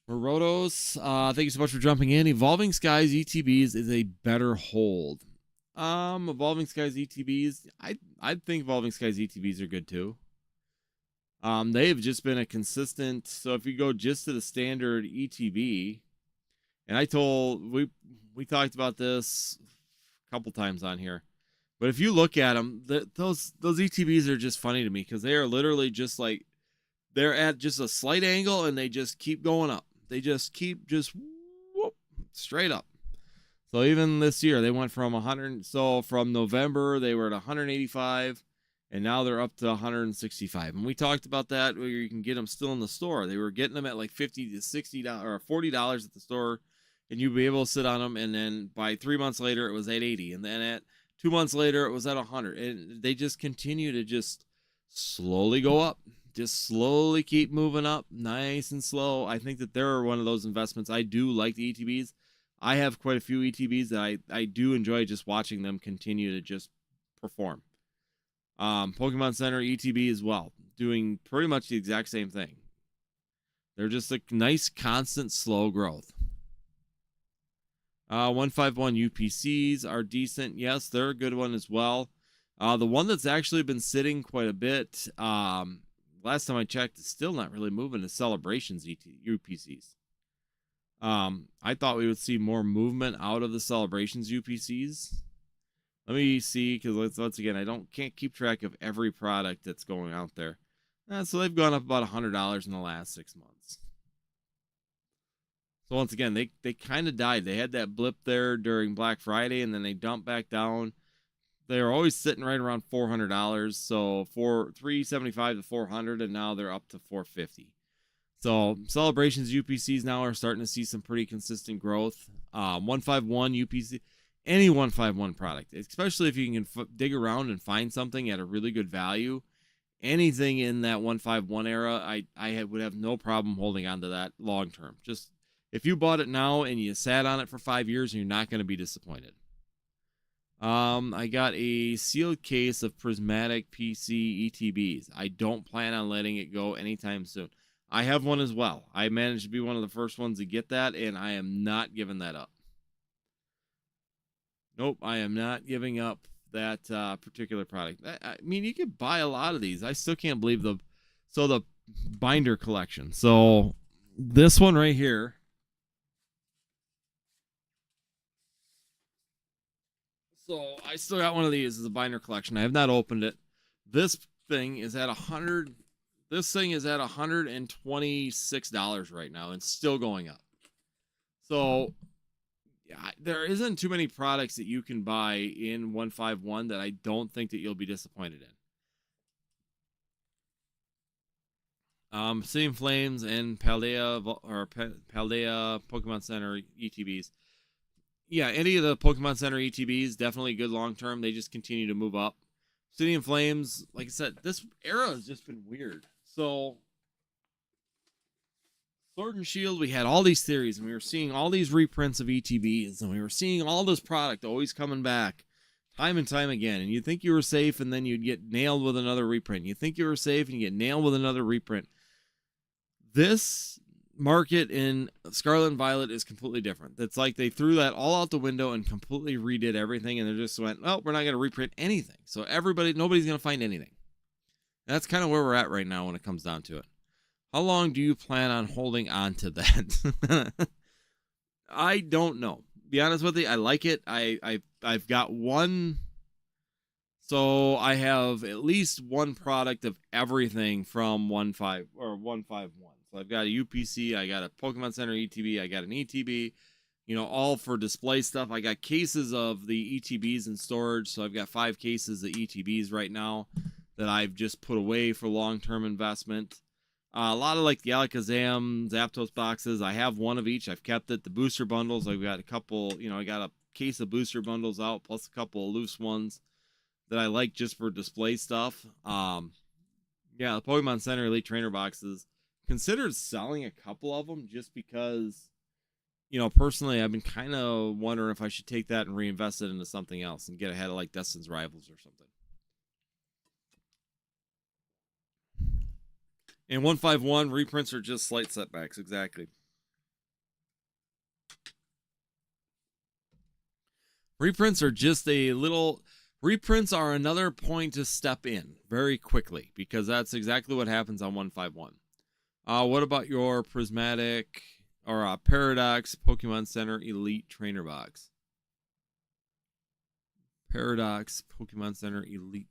Morodos, thank you so much for jumping in. Evolving Skies ETBs is a better hold. Evolving Skies ETBs, I think Evolving Skies ETBs are good too. They've just been a consistent. So if you go just to the standard ETB, and we talked about this a couple times on here, but if you look at them, those ETBs are just funny to me because they are literally just like they're at just a slight angle and they just keep going up. They just keep whoop, straight up. So even this year they went from 100. So from November they were at 185. And now they're up to 165. And we talked about that where you can get them still in the store. They were getting them at like $50 to $60 or $40 at the store, and you'd be able to sit on them. And then by 3 months later, it was at 80. And then at 2 months later, it was at 100. And they just continue to just slowly go up, just slowly keep moving up, nice and slow. I think that they're one of those investments. I do like the ETBs. I have quite a few ETBs that I do enjoy just watching them continue to just perform. Pokemon Center ETB as well, doing pretty much the exact same thing. They're just a nice, constant, slow growth. 151 UPCs are decent. Yes, they're a good one as well. The one that's actually been sitting quite a bit, last time I checked, is still not really moving is Celebrations UPCs. I thought we would see more movement out of the Celebrations UPCs. Let me see, because once again, I can't keep track of every product that's going out there. So they've gone up about $100 in the last 6 months. So once again, they kind of died. They had that blip there during Black Friday, and then they dumped back down. They're always sitting right around $400, so $375 to $400, and now they're up to $450. So Celebrations UPCs now are starting to see some pretty consistent growth. 151 UPC. Any 151 product, especially if you can dig around and find something at a really good value, anything in that 151 era, I would have no problem holding on to that long term. Just if you bought it now and you sat on it for 5 years, you're not going to be disappointed. I got a sealed case of prismatic PC ETBs. I don't plan on letting it go anytime soon. I have one as well. I managed to be one of the first ones to get that, and I am not giving that up. Nope, I am not giving up that particular product. I mean, you could buy a lot of these. I still can't believe the binder collection. So this one right here. So I still got one of these as a binder collection. I have not opened it. This thing is at $100. This thing is at $126 right now and still going up. So yeah, there isn't too many products that you can buy in 151 that I don't think that you'll be disappointed in. City of Flames and Paldea Pokemon Center ETBs. Yeah, any of the Pokemon Center ETBs, definitely good long term. They just continue to move up. City of Flames, like I said, this era has just been weird. So Sword and Shield, we had all these theories, and we were seeing all these reprints of ETBs, and we were seeing all this product always coming back time and time again. And you'd think you were safe, and then you'd get nailed with another reprint. You think you were safe, and you get nailed with another reprint. This market in Scarlet and Violet is completely different. It's like they threw that all out the window and completely redid everything, and they just went, oh, we're not going to reprint anything. So nobody's going to find anything. That's kind of where we're at right now when it comes down to it. How long do you plan on holding on to that? I don't know. Be honest with you, I like it. I've got one. So I have at least one product of everything from 151. So I've got a UPC, I got a Pokemon Center ETB, I got an ETB, all for display stuff. I got cases of the ETBs in storage. So I've got 5 cases of ETBs right now that I've just put away for long-term investment. A lot of like the Alakazam, Zapdos boxes. I have one of each. I've kept it. The booster bundles, I've got a couple, I got a case of booster bundles out, plus a couple of loose ones that I like just for display stuff. The Pokemon Center Elite Trainer boxes. Considered selling a couple of them just because, personally, I've been kind of wondering if I should take that and reinvest it into something else and get ahead of like Destin's Rivals or something. And 151 reprints are just slight setbacks, exactly. Reprints are just a little. Reprints are another point to step in very quickly because that's exactly what happens on 151. What about your prismatic or Paradox Pokemon Center Elite Trainer Box? Paradox Pokemon Center Elite.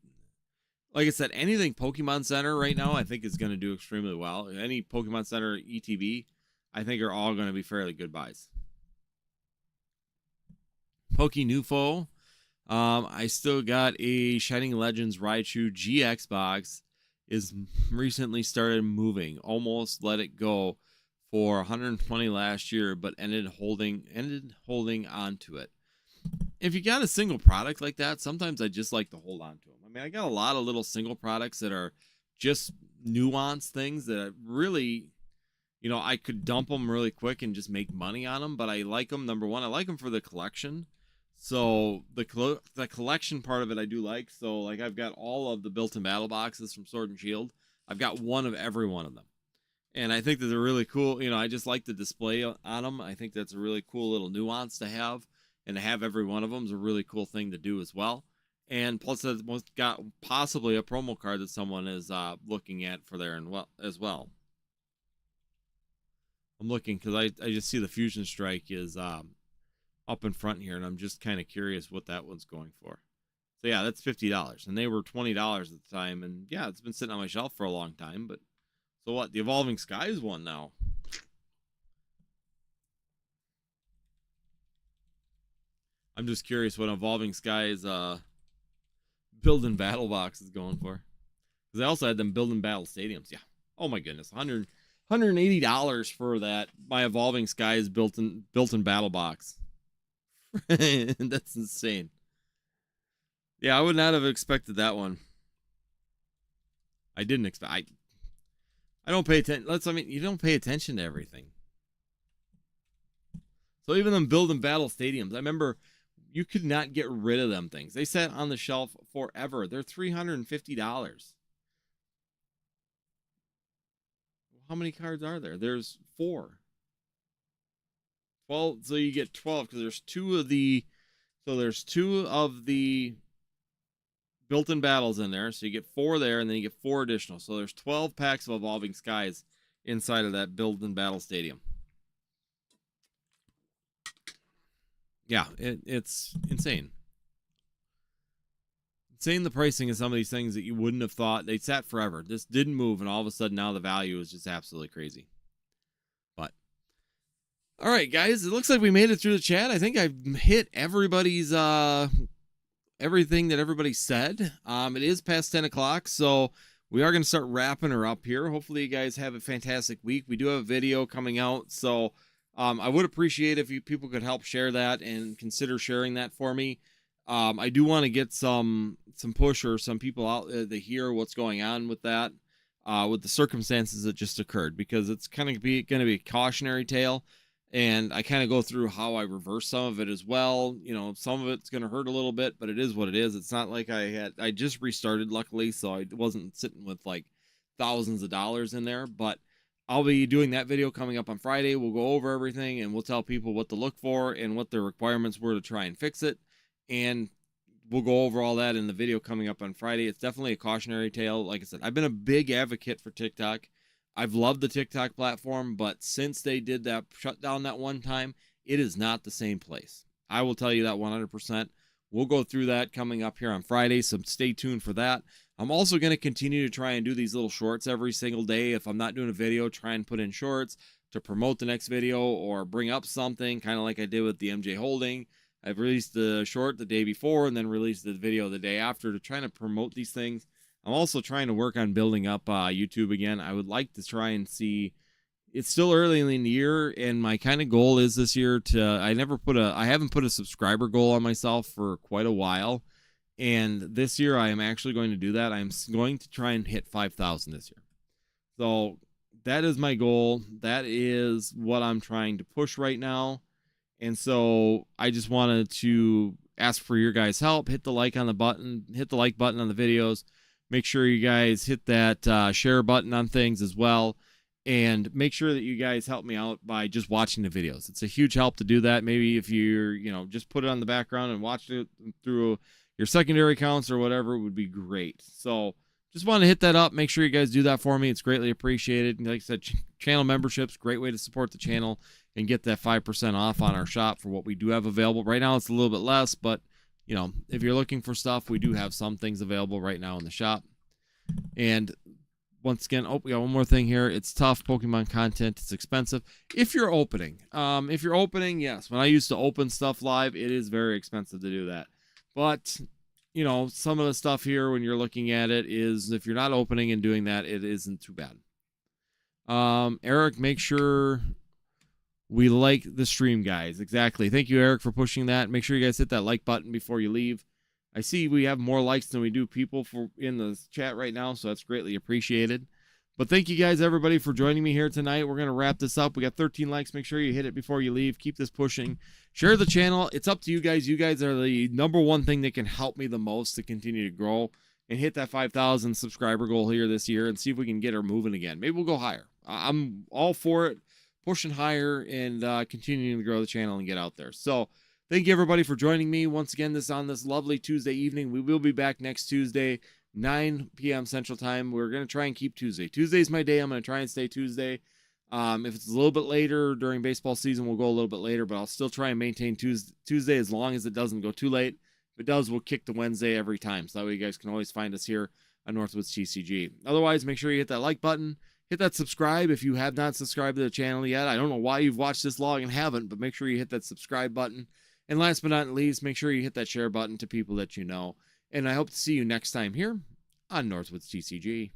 Like I said, anything Pokemon Center right now I think is going to do extremely well. Any Pokemon Center ETB I think are all going to be fairly good buys. Pokenufo. I still got a Shining Legends Raichu GX box. Is recently started moving. Almost let it go for 120 last year, but ended holding on to it. If you got a single product like that, sometimes I just like to hold on to them. I mean, I got a lot of little single products that are just nuanced things that I really, you know, I could dump them really quick and just make money on them, but I like them. Number one, I like them for the collection. So the collection part of it I do like. So like I've got all of the built-in battle boxes from Sword and Shield. I've got one of every one of them. And I think that they're really cool. You know, I just like the display on them. I think that's a really cool little nuance to have. And to have every one of them is a really cool thing to do as well. And plus it's got possibly a promo card that someone is looking at for there as well. I'm looking because I just see the Fusion Strike is up in front here, and I'm just kind of curious what that one's going for. So yeah, that's $50, and they were $20 at the time, and yeah, it's been sitting on my shelf for a long time. But so what? The Evolving Skies one now. I'm just curious what Evolving Skies building battle box is going for, because I also had them building battle stadiums. Yeah. Oh my goodness, $180 for that. My Evolving Skies built-in battle box. That's insane. Yeah, I would not have expected that one. I didn't expect. I don't pay attention. I mean, you don't pay attention to everything. So even them building battle stadiums, I remember you could not get rid of them things. They sat on the shelf forever. They're $350. How many cards are there? There's 4. 12, so you get 12 because there's 2 of the built-in battles in there, so you get 4 there, and then you get 4 additional. So there's 12 packs of Evolving Skies inside of that built-in battle stadium. Yeah, it's insane. Insane the pricing of some of these things that you wouldn't have thought. They sat forever. This didn't move, and all of a sudden now the value is just absolutely crazy. But all right, guys, it looks like we made it through the chat. I think I've hit everybody's everything that everybody said. It is past 10 o'clock, so we are going to start wrapping her up here. Hopefully you guys have a fantastic week. We do have a video coming out, so I would appreciate if you people could help share that and consider sharing that for me. I do want to get some push or some people out to hear what's going on with that, with the circumstances that just occurred, because it's kind of going to be a cautionary tale. And I kind of go through how I reverse some of it as well. You know, some of it's going to hurt a little bit, but it is what it is. It's not like I just restarted, luckily, so I wasn't sitting with like thousands of dollars in there. But I'll be doing that video coming up on Friday. We'll go over everything and we'll tell people what to look for and what the requirements were to try and fix it. And we'll go over all that in the video coming up on Friday. It's definitely a cautionary tale. Like I said, I've been a big advocate for TikTok. I've loved the TikTok platform, but since they did that shutdown that one time, it is not the same place. I will tell you that 100%. We'll go through that coming up here on Friday, so stay tuned for that. I'm also going to continue to try and do these little shorts every single day. If I'm not doing a video, try and put in shorts to promote the next video or bring up something, kind of like I did with the MJ Holding. I've released the short the day before and then released the video the day after to try to promote these things. I'm also trying to work on building up YouTube again. I would like to try and see. It's still early in the year, and my kind of goal is this year to. I haven't put a subscriber goal on myself for quite a while, and this year I am actually going to do that. I'm going to try and hit 5,000 this year. So that is my goal. That is what I'm trying to push right now, and so I just wanted to ask for your guys' help. Hit the like button on the videos. Make sure you guys hit that share button on things as well. And make sure that you guys help me out by just watching the videos. It's a huge help to do that. Maybe if you're, just put it on the background and watch it through your secondary counts or whatever would be great. So just want to hit that up. Make sure you guys do that for me. It's greatly appreciated. And like I said, channel memberships, great way to support the channel and get that 5% off on our shop for what we do have available. Right now it's a little bit less, but you know, if you're looking for stuff, we do have some things available right now in the shop. And once again, we got one more thing here. It's tough. Pokemon content, it's expensive. If you're opening, yes. When I used to open stuff live, it is very expensive to do that. But, you know, some of the stuff here, when you're looking at it, is if you're not opening and doing that, it isn't too bad. Eric, make sure we like the stream, guys. Exactly. Thank you, Eric, for pushing that. Make sure you guys hit that like button before you leave. I see we have more likes than we do people in the chat right now, so that's greatly appreciated. But thank you guys, everybody, for joining me here tonight. We're going to wrap this up. We got 13 likes. Make sure you hit it before you leave. Keep this pushing. Share the channel. It's up to you guys. You guys are the number one thing that can help me the most to continue to grow and hit that 5,000 subscriber goal here this year and see if we can get her moving again. Maybe we'll go higher. I'm all for it, pushing higher and continuing to grow the channel and get out there. So thank you, everybody, for joining me once again on this lovely Tuesday evening. We will be back next Tuesday, 9 p.m. Central Time. We're going to try and keep Tuesday. Tuesday's my day. I'm going to try and stay Tuesday. If it's a little bit later during baseball season, we'll go a little bit later, but I'll still try and maintain Tuesday as long as it doesn't go too late. If it does, we'll kick to Wednesday every time. So that way you guys can always find us here on Northwoods TCG. Otherwise, make sure you hit that like button. Hit that subscribe if you have not subscribed to the channel yet. I don't know why you've watched this long and haven't, but make sure you hit that subscribe button. And last but not least, make sure you hit that share button to people that you know. And I hope to see you next time here on Northwoods TCG.